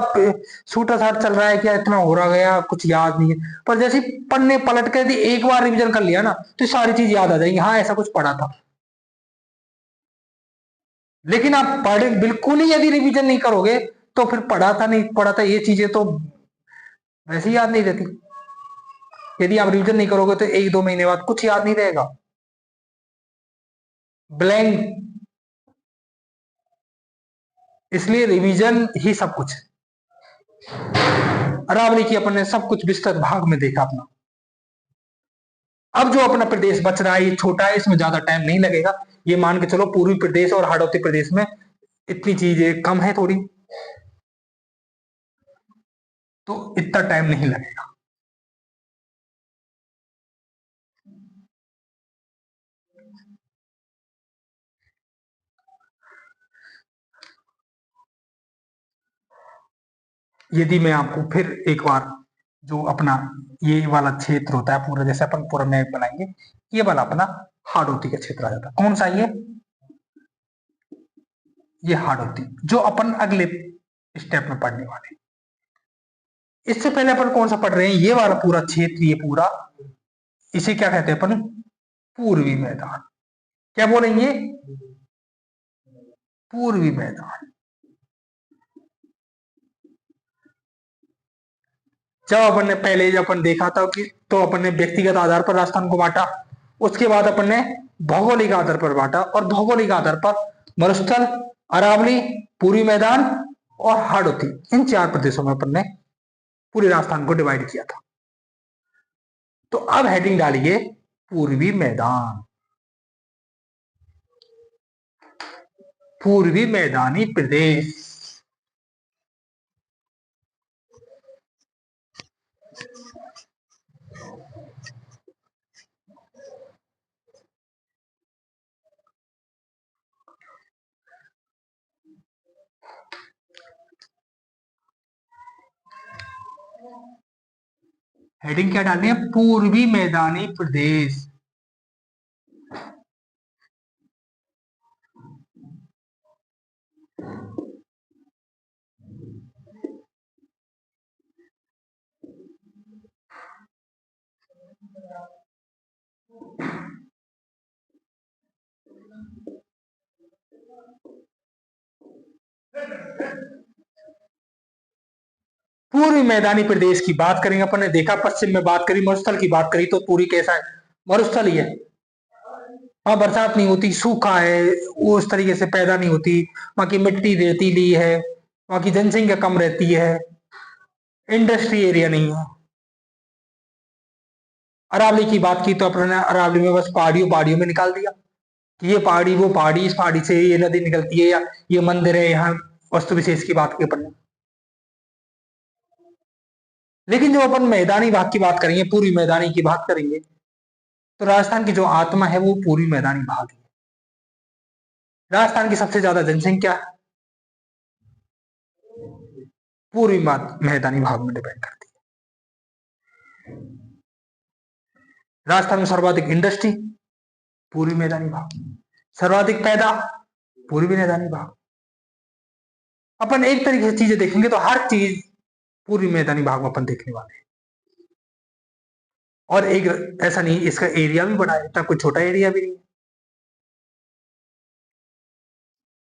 छूटा छाट चल रहा है, क्या इतना हो रहा गया, कुछ याद नहीं है। पर जैसे पन्ने पलट कर यदि एक बार रिवीजन कर लिया ना तो सारी चीज याद आ जाएंगी, हाँ ऐसा कुछ पढ़ा था। लेकिन आप पढ़ बिल्कुल ही यदि रिवीजन नहीं करोगे तो फिर पढ़ा था नहीं पढ़ा था ये चीजें तो वैसे ही याद नहीं रहती। यदि आप रिवीजन नहीं करोगे तो एक दो महीने बाद कुछ याद नहीं रहेगा, ब्लैंक। इसलिए रिवीजन ही सब कुछ है। अरावली की अपन ने सब कुछ विस्तृत भाग में देखा अपना। अब जो अपना प्रदेश बच रहा है ये छोटा है, इसमें ज्यादा टाइम नहीं लगेगा। ये मान के चलो पूर्वी प्रदेश और हाड़ौती प्रदेश में इतनी चीजें कम है थोड़ी, तो इतना टाइम नहीं लगेगा। यदि मैं आपको फिर एक बार जो अपना ये वाला क्षेत्र होता है पूरा, जैसे अपन पूरा मैप बनाएंगे, ये वाला अपना हाड़ौती का क्षेत्र आ जाता है। कौन सा ये हाड़ौती, जो अपन अगले स्टेप में पढ़ने वाले। इससे पहले अपन कौन सा पढ़ रहे हैं, ये वाला पूरा क्षेत्र, ये पूरा, इसे क्या कहते हैं अपन, पूर्वी मैदान। क्या बोलेंगे, पूर्वी मैदान। जब अपन ने पहले जब अपन देखा था कि तो अपन ने व्यक्तिगत आधार पर राजस्थान को बांटा, उसके बाद अपन ने भौगोलिक आधार पर बांटा, और भौगोलिक आधार पर मरुस्थल, अरावली, पूर्वी मैदान और हाड़ौती, इन 4 प्रदेशों में अपन ने पूरे राजस्थान को डिवाइड किया था। तो अब हेडिंग डालिए पूर्वी मैदान, पूर्वी मैदानी प्रदेश। हेडिंग क्या डालनी है, पूर्वी मैदानी प्रदेश। पूर्वी मैदानी प्रदेश की बात करेंगे अपन ने देखा, पश्चिम में बात करी, मरुस्थल की बात करी तो पूरी कैसा है, मरुस्थल ही है। वहां बरसात नहीं होती, सूखा है, वो उस तरीके से पैदा नहीं होती, वहां की मिट्टी रेतीली है, वहां की जनसंख्या कम रहती है, इंडस्ट्री एरिया नहीं है। अरावली की बात की तो अपने अरावली में बस पहाड़ियों पहाड़ियों में निकाल दिया कि ये पहाड़ी वो पहाड़ी, इस पहाड़ी से ये नदी निकलती है, या ये मंदिर है, यहाँ वस्तु विशेष की बात की अपन ने। लेकिन जो अपन मैदानी भाग की बात करेंगे, पूरी मैदानी की बात करेंगे, तो राजस्थान की जो आत्मा है वो पूरी मैदानी भाग है। राजस्थान की सबसे ज्यादा जनसंख्या पूर्वी मैदानी भाग में डिपेंड करती है। राजस्थान में सर्वाधिक इंडस्ट्री पूर्वी मैदानी भाग, सर्वाधिक पैदा पूर्वी मैदानी भाग। अपन एक तरीके से चीजें देखेंगे तो हर चीज पूर्वी मैदानी भाग में अपन देखने वाले हैं। और एक ऐसा नहीं, इसका एरिया भी बड़ा है, इतना कोई छोटा एरिया भी नहीं है।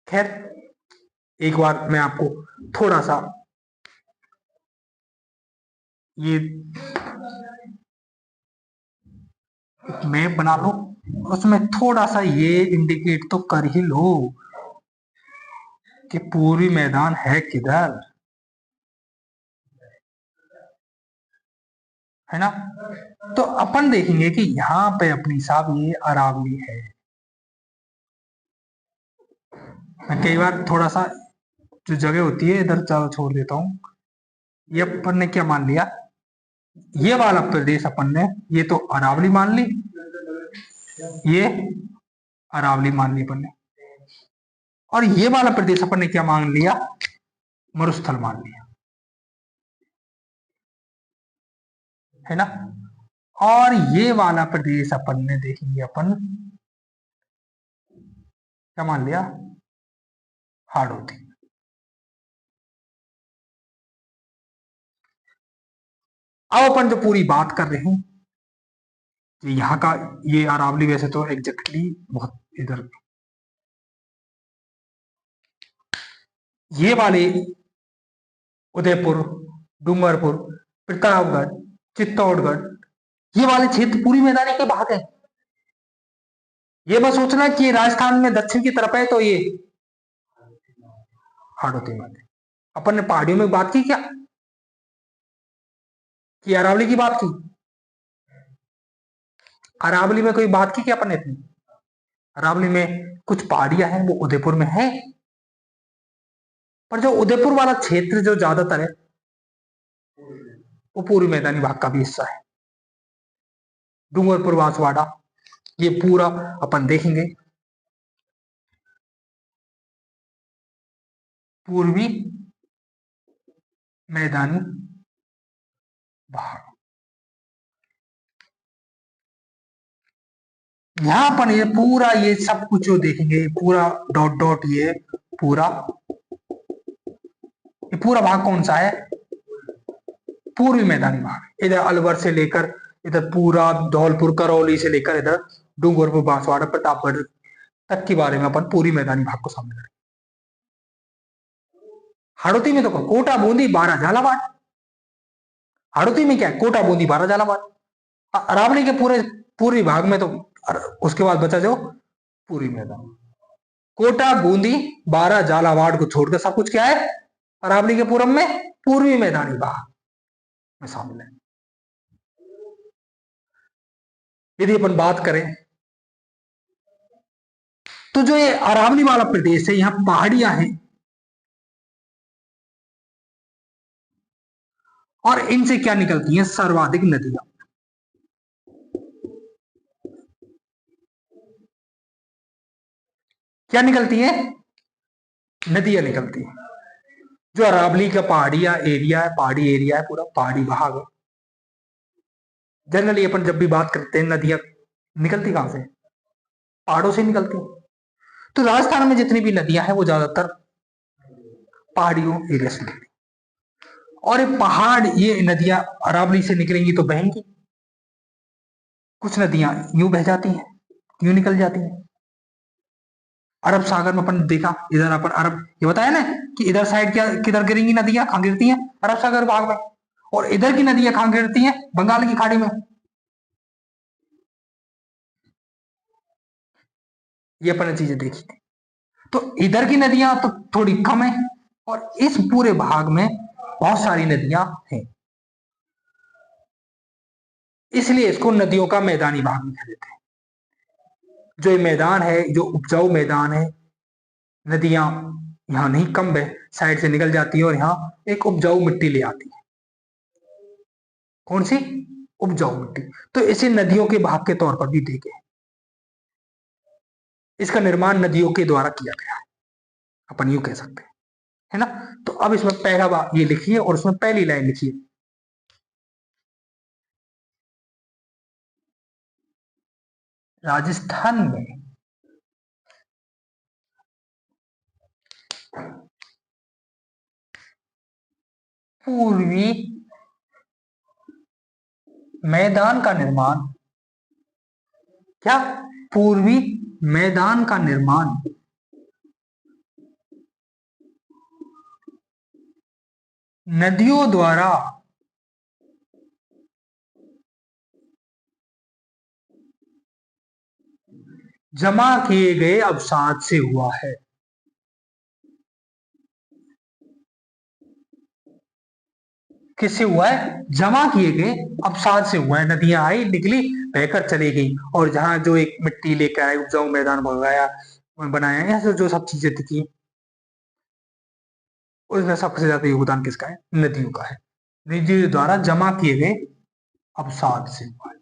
खैर, एक बार मैं आपको थोड़ा सा ये मैप बना लो, उसमें थोड़ा सा ये इंडिकेट तो कर ही लो कि पूरी मैदान है किधर, है ना। तो अपन देखेंगे कि यहाँ पे अपनी साहब ये अरावली है। मैं कई बार थोड़ा सा जो जगह होती है इधर छोड़ देता हूँ। ये अपन ने क्या मान लिया, ये वाला प्रदेश अपन ने ये तो अरावली मान ली, ये अरावली मान ली अपन ने, और ये वाला प्रदेश अपन ने क्या मान लिया, मरुस्थल मान लिया, है ना। और ये वाला प्रदेश अपन ने देखेंगे अपन क्या मान लिया, हाड़ौती। अब अपन जो पूरी बात कर रहे हैं कि यहाँ का ये अरावली वैसे तो एग्जैक्टली बहुत इधर, ये वाले उदयपुर, डूंगरपुर, प्रतापगढ़, चित्तौड़गढ़, ये वाले क्षेत्र पूरी मैदानी के भाग है। ये बस सोचना कि राजस्थान में दक्षिण की तरफ है तो ये हाड़ौती में। अपन ने पहाड़ियों में बात की क्या, कि अरावली की बात की, अरावली में कोई बात की क्या अपन ने इतनी, अरावली में कुछ पहाड़ियां हैं वो उदयपुर में है, पर जो उदयपुर वाला क्षेत्र जो ज्यादातर है वो पूरी मैदानी भाग का भी हिस्सा है। डूंगरपुर, बांसवाड़ा, ये पूरा अपन देखेंगे पूर्वी मैदानी भाग। यहां पर ये पूरा ये सब कुछ जो देखेंगे पूरा डॉट डॉट ये पूरा भाग कौन सा है, पूर्वी मैदानी भाग। इधर अलवर से लेकर इधर पूरा धौलपुर, करौली से लेकर इधर डूंगरपुर, बांसवाड़ा, प्रतापगढ़ तक के बारे में अपन पूरी मैदानी भाग को सामने करेंगे। हाड़ौती में तो कोटा, बूंदी, बारा, झालावाड़। हाड़ौती में क्या है, कोटा, बूंदी, बारा, झालावाड़। अरावली के पूरे पूर्वी भाग में तो उसके बाद बचा जो पूरी मैदान, कोटा, बूंदी, बारा, झालावाड़ को छोड़कर सब कुछ क्या है अरावली के पूरब में पूर्वी मैदानी भाग में शामिल है। यदि अपन बात करें तो जो ये अरावली वाला प्रदेश है यहां पहाड़ियां हैं और इनसे क्या निकलती हैं सर्वाधिक नदियां। क्या निकलती है, नदियां निकलती हैं। जो अरावली का पहाड़ी एरिया है, पहाड़ी एरिया है, पूरा पहाड़ी भाग है। जनरली अपन जब भी बात करते हैं नदियां निकलती कहां से, पहाड़ों से निकलती हैं। तो राजस्थान में जितनी भी नदियां हैं वो ज्यादातर पहाड़ियों एरिया से निकलती, और ये पहाड़ ये नदियां अरावली से निकलेंगी तो बहेंगी, कुछ नदियां यूं बह जाती हैं, यूं निकल जाती हैं। अरब सागर में अपन देखा, इधर अपन अरब ये बताया ना कि इधर साइड क्या किधर गिरेंगी नदियां, कहां गिरती हैं अरब सागर भाग में, और इधर की नदियां कहां गिरती हैं बंगाल की खाड़ी में। ये अपन ने चीजें देखी थी। तो इधर की नदियां तो थोड़ी कम है और इस पूरे भाग में बहुत सारी नदियां हैं, इसलिए इसको नदियों का मैदानी भाग में कह देते हैं। जो ये मैदान है जो उपजाऊ मैदान है, नदियां यहाँ नहीं कम है, साइड से निकल जाती है और यहाँ एक उपजाऊ मिट्टी ले आती है। कौन सी, उपजाऊ मिट्टी। तो इसे नदियों के भाग के तौर पर भी देखे, इसका निर्माण नदियों के द्वारा किया गया है, अपन यूं कह सकते हैं, है ना। तो अब इसमें पहला बात ये लिखिए और उसमें पहली लाइन लिखिए, राजस्थान में पूर्वी मैदान का निर्माण, क्या? पूर्वी मैदान का निर्माण नदियों द्वारा जमा किए गए अवसाद से हुआ है। किससे हुआ है? जमा किए गए अवसाद से हुआ है। नदियां आई, निकली, बहकर चली गई, और जहां जो एक मिट्टी लेकर आए, उपजाऊ मैदान बनाया, ऐसे जो सब चीजें थी, उसमें सबसे ज्यादा योगदान किसका है? नदियों का है। नदियों द्वारा जमा किए गए अवसाद से हुआ है।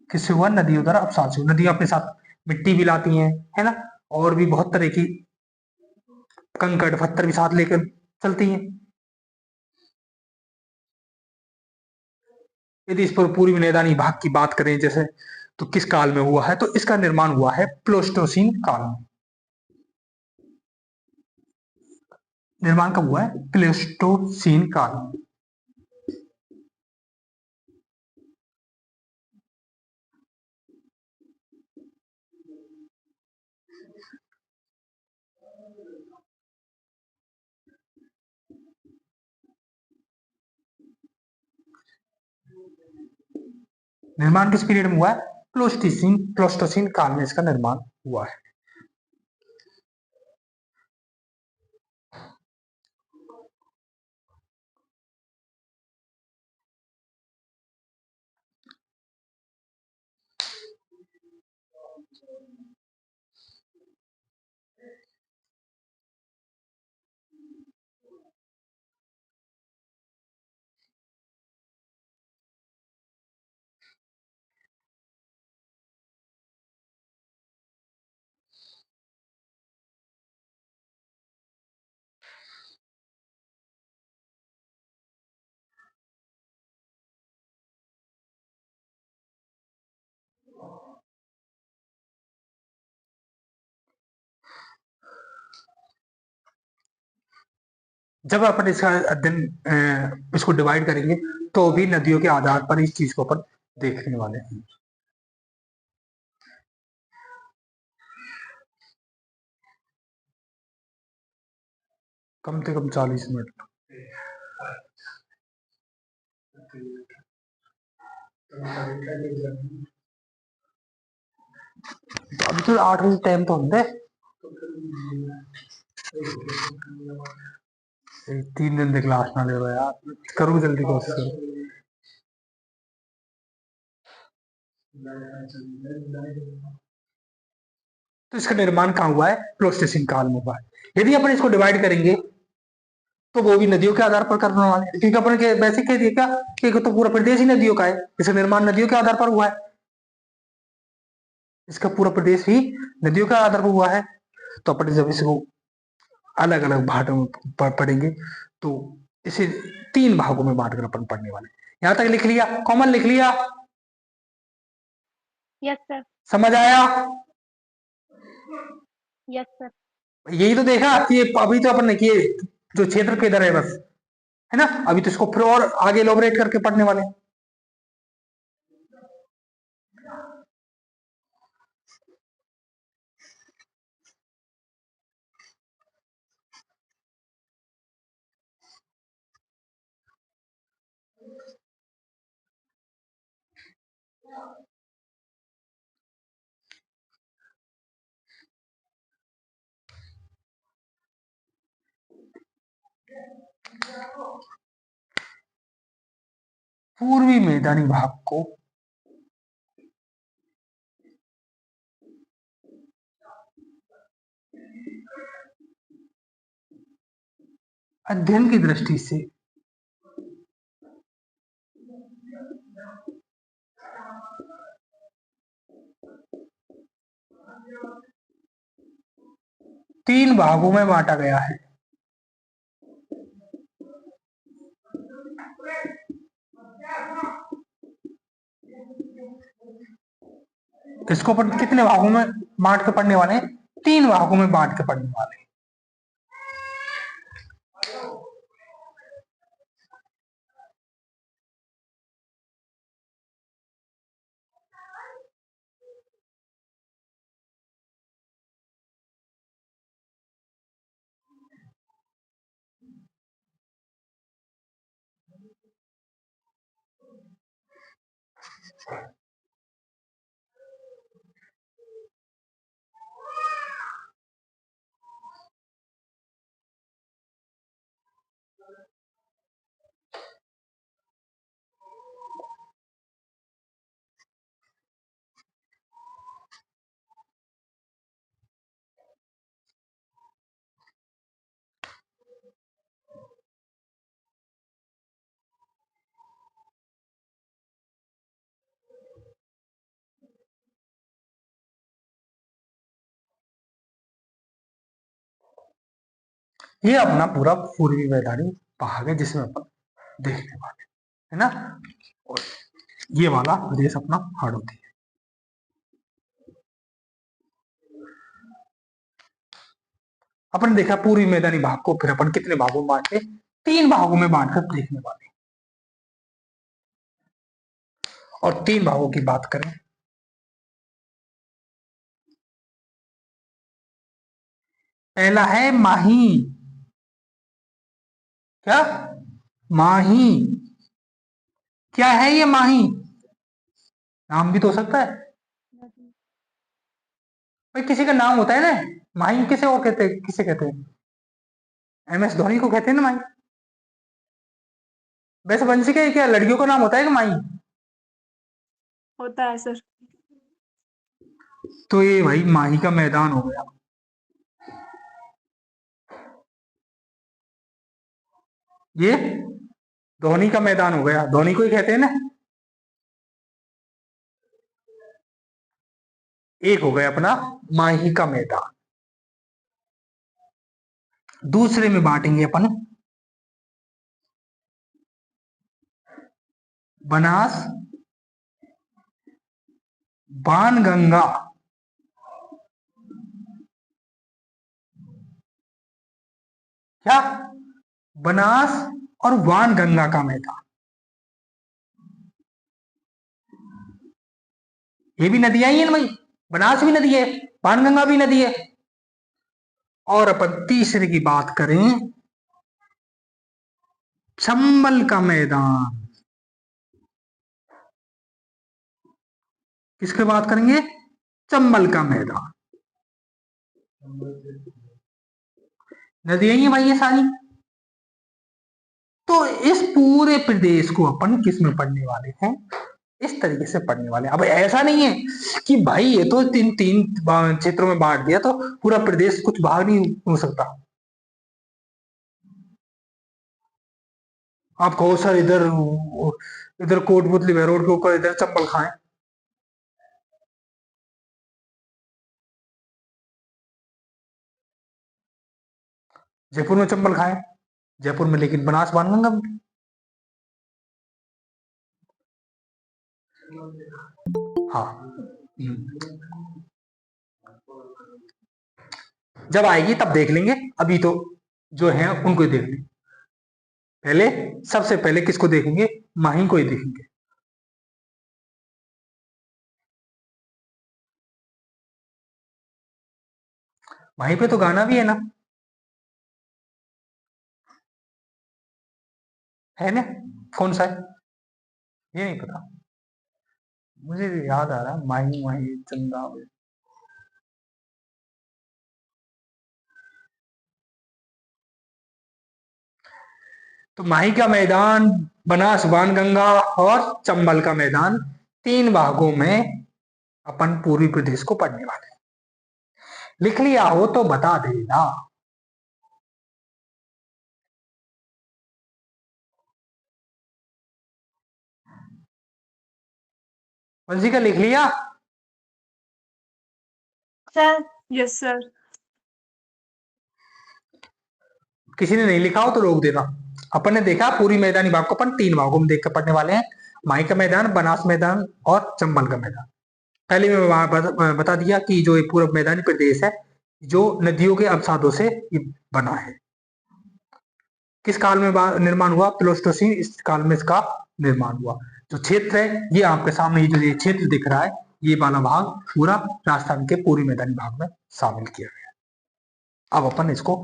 किससे हुआ? नदियों द्वारा अवसाद से। नदियां अपने साथ मिट्टी भी लाती हैं, है ना, और भी बहुत तरह की कंकड़ पत्थर भी साथ लेकर चलती हैं। यदि इस पर पूर्वी मैदानी भाग की बात करें जैसे, तो किस काल में हुआ है? तो इसका निर्माण हुआ है प्लेस्टोसीन काल में। निर्माण कब हुआ है? प्लेस्टोसीन काल में। निर्माण किस पीरियड में हुआ है? प्लेस्टोसीन काल में इसका निर्माण हुआ है। जब अपन इसका अध्ययन इसको डिवाइड करेंगे तो भी नदियों के आधार पर इस चीज को अपन देखने वाले हैं। कम से कम 40 मिनट। अभी तो 8 बजे टाइम तो होंगे। 3 दिन से क्लास ना ले रहा यार, करो जल्दी कोशिश करो। तो इसका निर्माण कहाँ हुआ है? प्लेस्टोसीन काल में हुआ है। यदि अपन इसको डिवाइड करेंगे तो वो भी नदियों के आधार पर करने वाले हैं, क्योंकि अपन के वैसे कह दिया क्या कि तो पूरा प्रदेश ही नदियों का है, इसका निर्माण नदियों के आधार पर हुआ है। इसका पूरा प्रदेश ही नदियों के आधार पर हुआ है। तो अपन जब इसको अलग अलग भागों में पढ़ेंगे तो इसे 3 भागों में बांटकर अपन पढ़ने वाले। यहां तक लिख लिया? कॉमन लिख लिया? Yes sir. समझ आया? Yes sir. यही तो देखा कि अभी तो अपन ने किए जो क्षेत्र के इधर है बस, है ना। अभी तो इसको फिर और आगे एलोबरेट करके पढ़ने वाले हैं। पूर्वी मैदानी भाग को अध्ययन की दृष्टि से तीन भागों में बांटा गया है। इसको अपन कितने भागों में बांट के पढ़ने वाले हैं? 3 भागों में बांट के पढ़ने वाले हैं। ये अपना पूरा पूर्वी मैदानी भाग है जिसमें अपन देखने वाले है ना। और ये वाला रेस अपना हार्ड होती है। अपन देखा पूर्वी मैदानी भाग को, फिर अपन कितने भागों में बांटे, 3 भागों में बांटकर देखने वाले। और 3 भागों की बात करें, पहला है माही। क्या? माही। क्या है ये माही? नाम भी तो हो सकता है नदी। भाई, किसी का नाम होता है ना माही। किसे और कहते हैं, किसे कहते हैं? MS धोनी को कहते हैं ना माही। वैसे वंशी का क्या लड़कियों का नाम होता है कि माही? होता है सर। तो ये भाई माही का मैदान हो गया। ये धोनी का मैदान हो गया, धोनी को ही कहते हैं ना। एक हो गया अपना माही का मैदान। दूसरे में बांटेंगे अपन बनास बाणगंगा। क्या? बनास और बाणगंगा का मैदान। ये भी नदियां ही है ना भाई, बनास भी नदी है, बाणगंगा भी नदी है। और अपन तीसरे की बात करें, चंबल का मैदान। किसकी बात करेंगे? चंबल का मैदान। नदियां ही है भाई ये सारी। तो इस पूरे प्रदेश को अपन किस में पढ़ने वाले हैं? इस तरीके से पढ़ने वाले हैं। अब ऐसा नहीं है कि भाई ये तो तीन तीन क्षेत्रों में बांट दिया तो पूरा प्रदेश कुछ भाग नहीं हो सकता। आप कहो सर इधर इधर कोटपुतली रोड के ऊपर इधर चप्पल खाएं, जयपुर में चप्पल खाएं, जयपुर में लेकिन बनास बाणगंगा में। हाँ। जब आएगी तब देख लेंगे, अभी तो जो है उनको ही देख लेंगे। पहले सबसे पहले किसको देखेंगे? माही को ही देखेंगे। वहीं पे तो गाना भी है ना, है ना? कौन सा है ये नहीं पता मुझे, भी याद आ रहा है माही माही चंदा। तो माही का मैदान, बनास बाणगंगा और चंबल का मैदान, 3 भागों में अपन पूर्वी प्रदेश को पढ़ने वाले हैं। लिख लिया हो तो बता देना। वंशी का लिख लिया? सर। Yes sir. किसी ने नहीं लिखा हो तो रोक देना। अपन ने देखा पूरी मैदानी भाग को अपन 3 भागों में देखकर पढ़ने वाले हैं, माही का मैदान, बनास मैदान और चंबल का मैदान। पहले मैं बता दिया कि जो ये पूरा मैदानी प्रदेश है जो नदियों के अवसादों से ये बना है। किस काल में निर्माण हुआ? प्लेस्टोसीन इस काल में इसका निर्माण हुआ। जो क्षेत्र है ये आपके सामने, ये जो ये क्षेत्र दिख रहा है, ये वाला भाग पूरा राजस्थान के पूरी मैदानी भाग में शामिल किया गया। अब अपन इसको,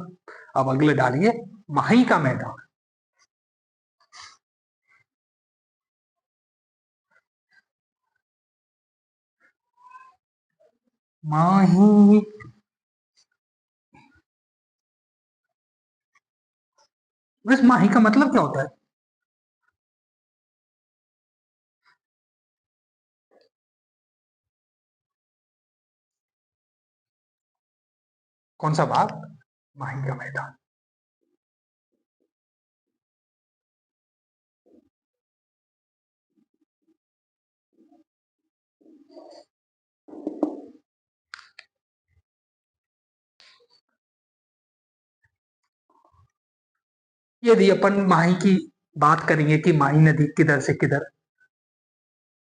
अब अगले डालिए माही का मैदान। माही, वैसे माही का मतलब क्या होता है? कौन सा भाग? माही का मैदान। यदि अपन माही की बात करेंगे कि माही नदी किधर से किधर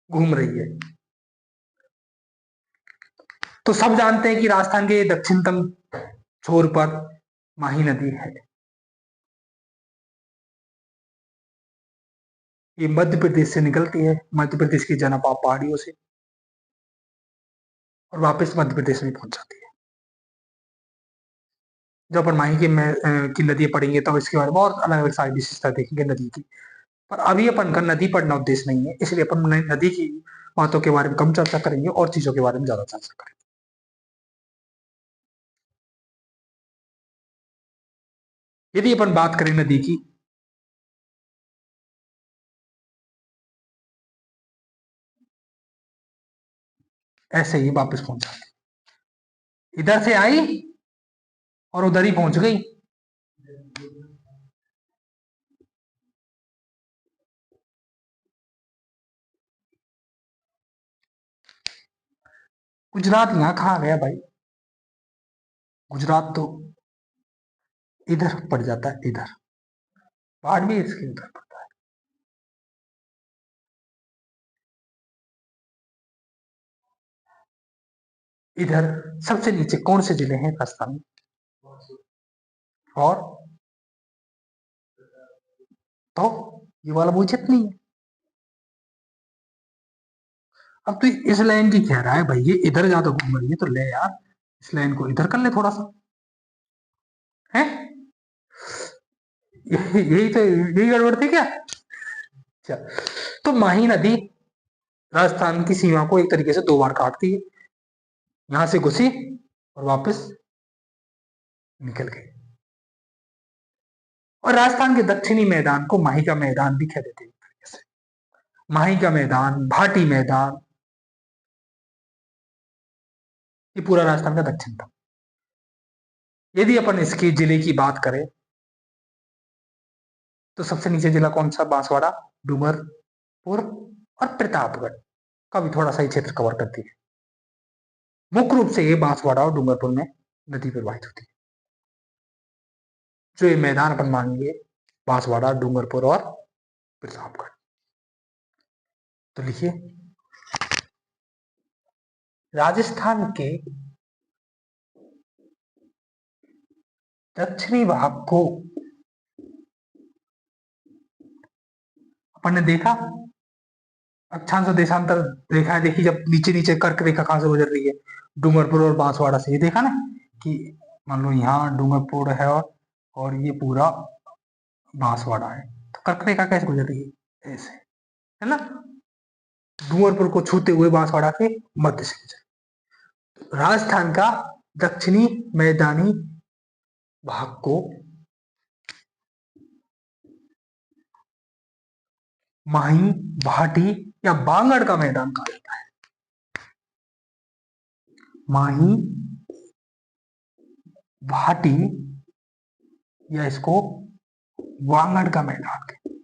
घूम रही है, तो सब जानते हैं कि राजस्थान के दक्षिणतम छोर पर माही नदी है। ये मध्य प्रदेश से निकलती है, मध्य प्रदेश की जनपा पहाड़ियों से, और वापस मध्य प्रदेश में पहुंच जाती है। जब अपन माही की नदी पढ़ेंगे तब इसके बारे में और अलग अलग सारी विशेषता देखेंगे नदी की। पर अभी अपन का नदी पढ़ना उद्देश्य नहीं है, इसलिए अपन नदी की बातों के बारे में कम चर्चा करेंगे और चीजों के बारे में ज्यादा चर्चा करेंगे। यदि अपन बात करें नदी की, ऐसे ही वापस पहुंच जाती, इधर से आई और उधर ही पहुंच गई। गुजरात यहां कहां गया भाई? गुजरात तो इधर पड़ जाता है, इधर बाड़मेर इसके उधर पड़ता है। इधर सबसे नीचे कौन से जिले हैं राजस्थान में? और तो ये वाला बुझत नहीं है। अब तो इस लाइन की कह रहा है भाई, ये इधर ज्यादा घूम रही है, तो ले यार इस लाइन को इधर कर ले थोड़ा सा, है? यही गड़बड़ थी क्या? अच्छा, तो माही नदी राजस्थान की सीमा को एक तरीके से दो बार काटती है, यहां से घुसी और वापस निकल गई। और राजस्थान के दक्षिणी मैदान को माही का मैदान भी कह देते हैं, माही का मैदान, भाटी मैदान, ये पूरा राजस्थान का दक्षिण था। यदि अपन इसके जिले की बात करें तो सबसे नीचे जिला कौन सा? बांसवाड़ा, डूंगरपुर और प्रतापगढ़ का भी थोड़ा सा ही क्षेत्र कवर करती है। मुख्य रूप से ये बांसवाड़ा और डूंगरपुर में नदी प्रवाहित होती है। जो ये मैदान अपन मानेंगे बांसवाड़ा, डूंगरपुर और प्रतापगढ़। तो लिखिए, राजस्थान के दक्षिणी भाग को अपन ने देखा, अक्षांश और देशांतर रेखा है देखी, जब नीचे नीचे कर्क रेखा कहां से गुजर रही है? डूंगरपुर और बांसवाड़ा से। ये देखा ना कि मान लो यहाँ डूंगरपुर है और ये पूरा बांसवाड़ा है, तो कर्क रेखा कैसे गुजर रही है? ऐसे, है ना? डूंगरपुर को छूते हुए बांसवाड़ा के मध्य से गुजर। राजस्थान का दक्षिणी मैदानी भाग को माही, भाटी या बांगड़ का मैदान कहा जाता है। माही, भाटी या इसको वांगड़ का मैदान कहते हैं।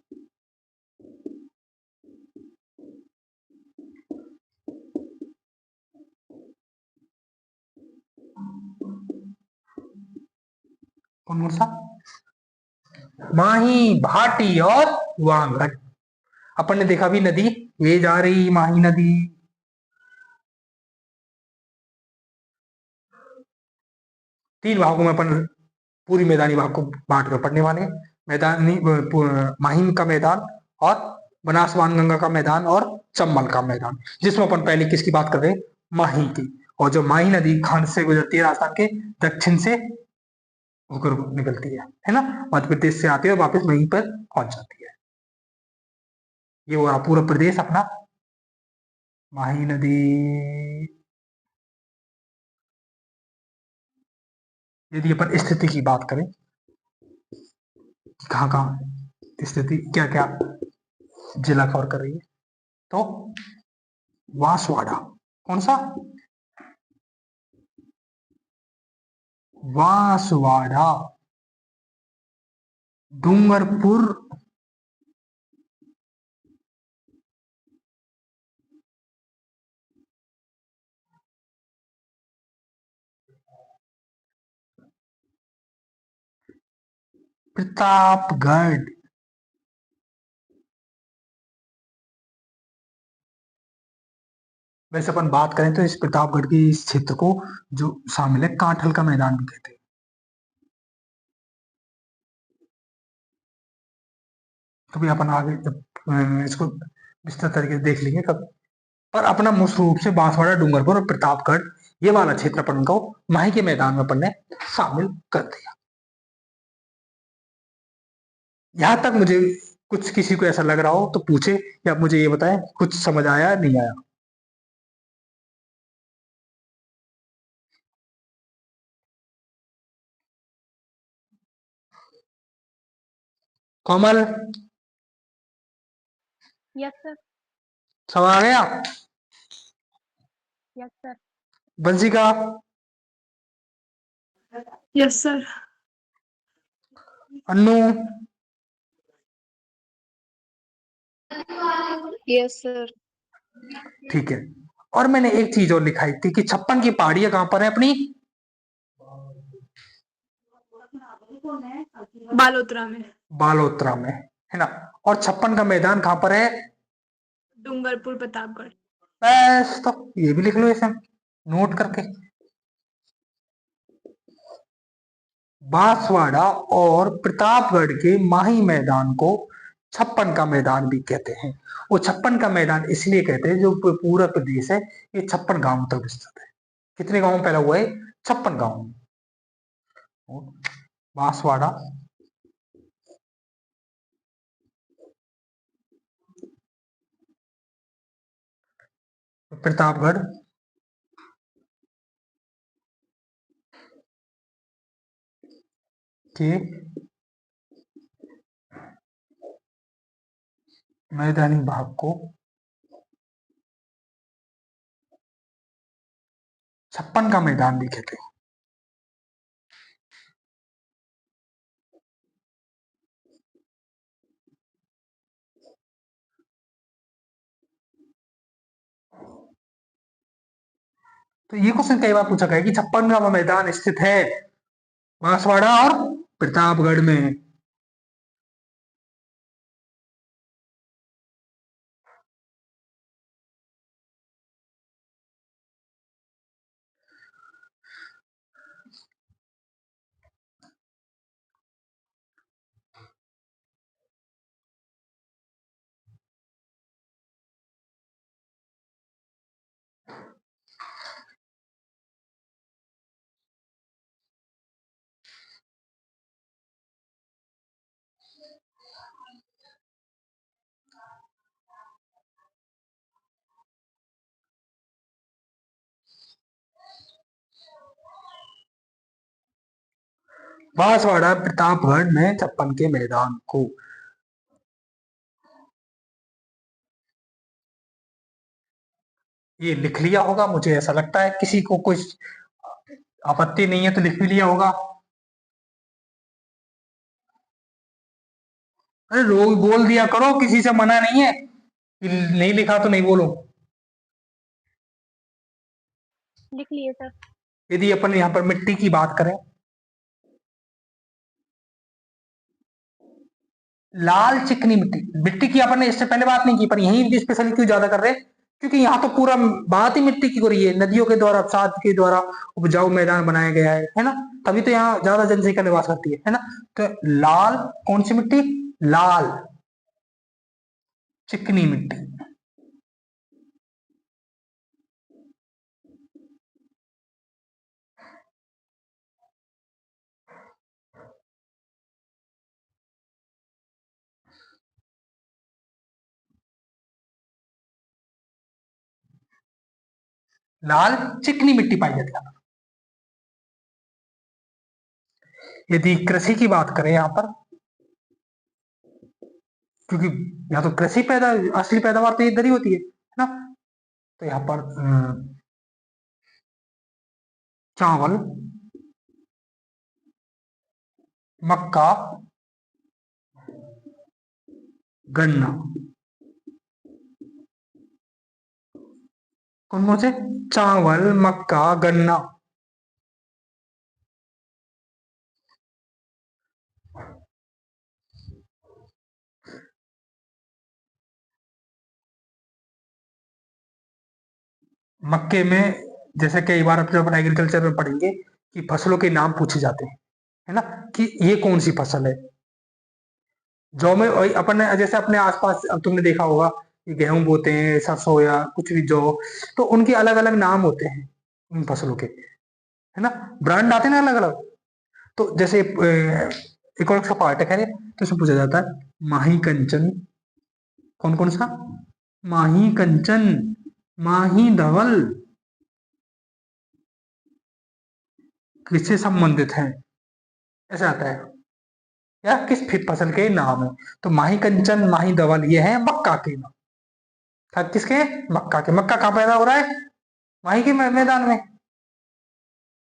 कौन सा? माही, भाटी और वांगड़। अपन ने देखा भी नदी ये जा रही, माही नदी तीन भागों में अपन पूरी मैदानी भाग को बांट कर पढ़ने वाले हैं। मैदानी माहिम का मैदान और बनास बाणगंगा का मैदान और चंबल का मैदान, जिसमें अपन पहले किसकी बात कर रहे हैं? माही की। और जो माही नदी खंड से गुजरती है राजस्थान के दक्षिण से होकर निकलती है ना, मध्य प्रदेश से आती है और वापस वहीं पर पहुंच जाती है। ये वो पूरा प्रदेश अपना माही नदी यदि अपन स्थिति की बात करें, कहाँ कहाँ स्थिति क्या क्या जिला कवर कर रही है, तो बांसवाड़ा, कौन सा, बांसवाड़ा, डूंगरपुर, प्रतापगढ़, वैसे अपन बात करें तो इस प्रतापगढ़ की इस क्षेत्र को जो शामिल है, कांठल का मैदान भी कहते हैं। कभी अपन आगे जब इसको विस्तृत तरीके से देख लेंगे कब, पर अपना मुख्य रूप से बांसवाड़ा, डूंगरपुर और प्रतापगढ़ ये वाला क्षेत्र अपन को माही के मैदान में अपन ने शामिल कर दिया। यहां तक मुझे कुछ किसी को ऐसा लग रहा हो तो पूछे, या मुझे ये बताएं कुछ समझ आया नहीं आया। Komal, yes sir. समझ आ गया? Yes sir. Bansika, yes sir. Annu, yes sir. ठीक है। और मैंने एक चीज और लिखाई थी कि 56 की पहाड़ियां कहां पर है अपनी, बालोतरा में। बालोतरा में, है ना। और 56 का मैदान कहां पर है, डूंगरपुर प्रतापगढ़। बस तो ये भी लिख लो इसे नोट करके। बांसवाड़ा और प्रतापगढ़ के माही मैदान को 56 का मैदान भी कहते हैं। वो 56 का मैदान इसलिए कहते हैं जो पूरा प्रदेश है ये 56 गांव तक विस्तृत है। कितने गांव में फैला हुआ है, 56 गांव में। बांसवाड़ा, प्रतापगढ़, के मैदानी भाग को 56 का मैदान भी कहते हैं। तो ये क्वेश्चन कई बार पूछा गया कि 56 का मैदान स्थित है बांसवाड़ा और प्रतापगढ़ में। बांसवाड़ा प्रतापगढ़ में 56 के मैदान को, ये लिख लिया होगा मुझे ऐसा लगता है, किसी को कुछ आपत्ति नहीं है तो लिख भी लिया होगा। अरे रोज बोल दिया करो, किसी से मना नहीं है कि नहीं लिखा तो नहीं बोलो। लिख लिए सर। यदि अपन यहाँ पर मिट्टी की बात करें, लाल चिकनी मिट्टी, मिट्टी की अपन ने इससे पहले बात नहीं की, पर यही स्पेशली क्यों ज्यादा कर रहे हैं, क्योंकि यहाँ तो पूरा बात ही मिट्टी की हो रही है, नदियों के द्वारा, अवसाद के द्वारा उपजाऊ मैदान बनाया गया है ना। तभी तो यहाँ ज्यादा जनसंख्या निवास करती है ना। तो लाल कौन सी मिट्टी, लाल चिकनी मिट्टी, लाल चिकनी मिट्टी पाई जाती है। यदि कृषि की बात करें यहाँ पर, क्योंकि यहाँ तो कृषि पैदा असली पैदावार तो इधर ही होती है ना, तो यहाँ पर चावल, मक्का, गन्ना, कौन कौन से? चावल, मक्का, गन्ना। मक्के में जैसे कई बार अपन एग्रीकल्चर में पढ़ेंगे कि फसलों के नाम पूछे जाते हैं, है ना, कि ये कौन सी फसल है। जौ में अपन ने जैसे अपने आसपास अब तुमने देखा होगा कि गेहूं बोते हैं, सरसों या कुछ भी जौ, तो उनके अलग अलग नाम होते हैं उन फसलों के, है ना, ब्रांड आते हैं ना अलग अलग। तो जैसे इकोनॉमिक्स का पार्ट है तो इसमें पूछा जाता है माही कंचन, कौन कौन सा? माही कंचन, माही धवल किससे संबंधित है, ऐसा आता है, या किस फसल के नाम है। तो माही कंचन, माही धवल ये है मक्का के नाम। किसके? मक्का के। मक्का कहाँ पैदा हो रहा है? माही के मैदान में।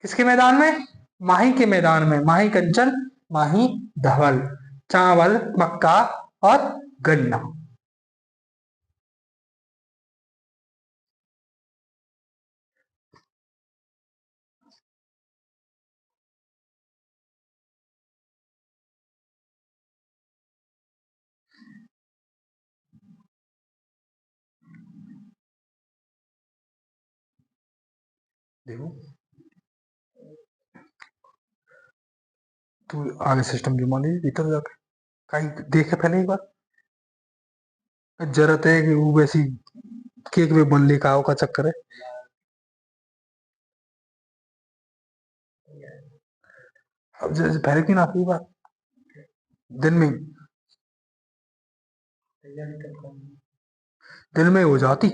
किसके मैदान में? माही के मैदान में। माही कंचन, माही धवल, चावल, मक्का और गन्ना। देखो तू आगे सिस्टम की मान लीजिए भीतर जाके कहीं देखे पहले एक बार, जरूरत है कि वो वैसी केक में बनने का चक्कर है। अब जैसे पहले की ना आखिरी बार दिन में, दिन में हो जाती।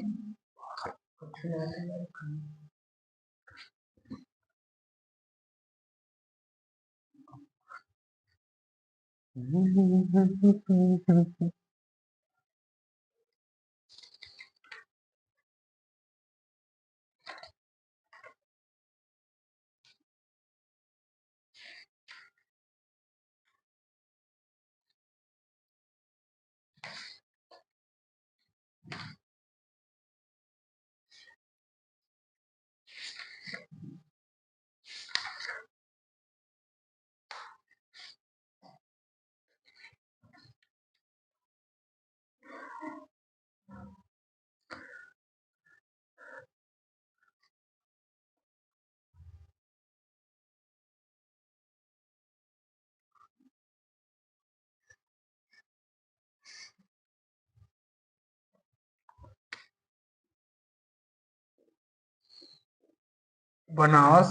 बनास,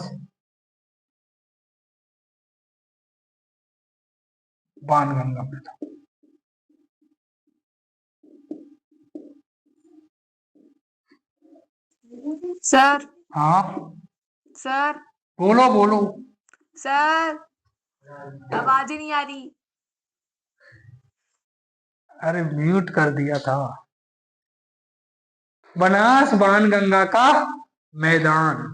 बाणगंगा मैदान। सर हाँ सर बोलो बोलो। सर आवाज ही नहीं आ रही। अरे म्यूट कर दिया था। बनास बाणगंगा का मैदान।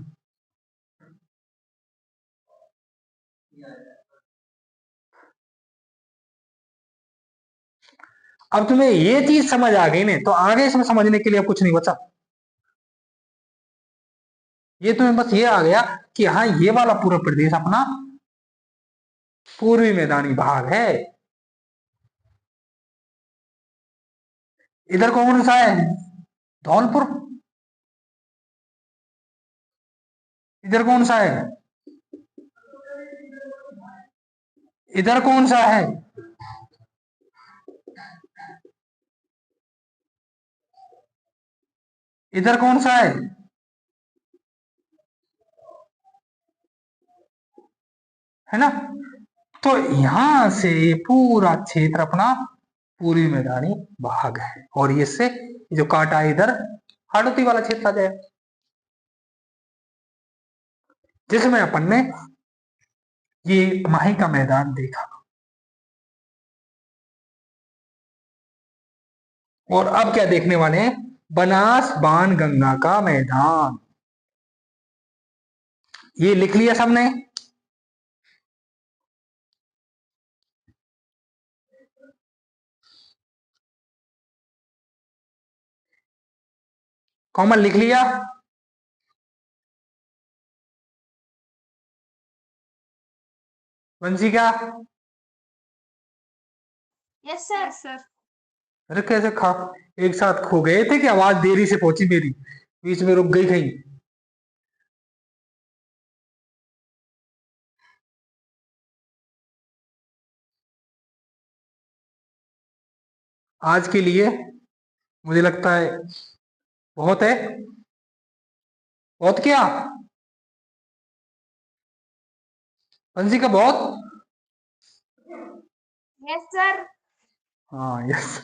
अब तुम्हें ये चीज समझ आ गई ना, तो आगे इसमें समझने के लिए अब कुछ नहीं बचा। ये तुम्हें बस ये आ गया कि हाँ ये वाला पूरा प्रदेश अपना पूर्वी मैदानी भाग है। इधर कौन सा है? धौलपुर। इधर कौन सा है? इधर कौन सा है? इधर कौन सा है ना। तो यहां से पूरा क्षेत्र अपना पूर्वी मैदानी भाग है, और इससे जो काटा है इधर हाड़ौती वाला क्षेत्र आ जाए, जिसमें अपन ने ये माही का मैदान देखा। और अब क्या देखने वाले हैं? बनास बाण गंगा का मैदान। ये लिख लिया सबने? कॉमन लिख लिया? वंशिका? यस सर सर अरे कैसे खा एक साथ खो गए थे कि आवाज देरी से पहुंची मेरी, बीच में रुक गई कहीं? आज के लिए मुझे लगता है बहुत है। बहुत क्या वंशिका, बहुत? यस सर हाँ, यस।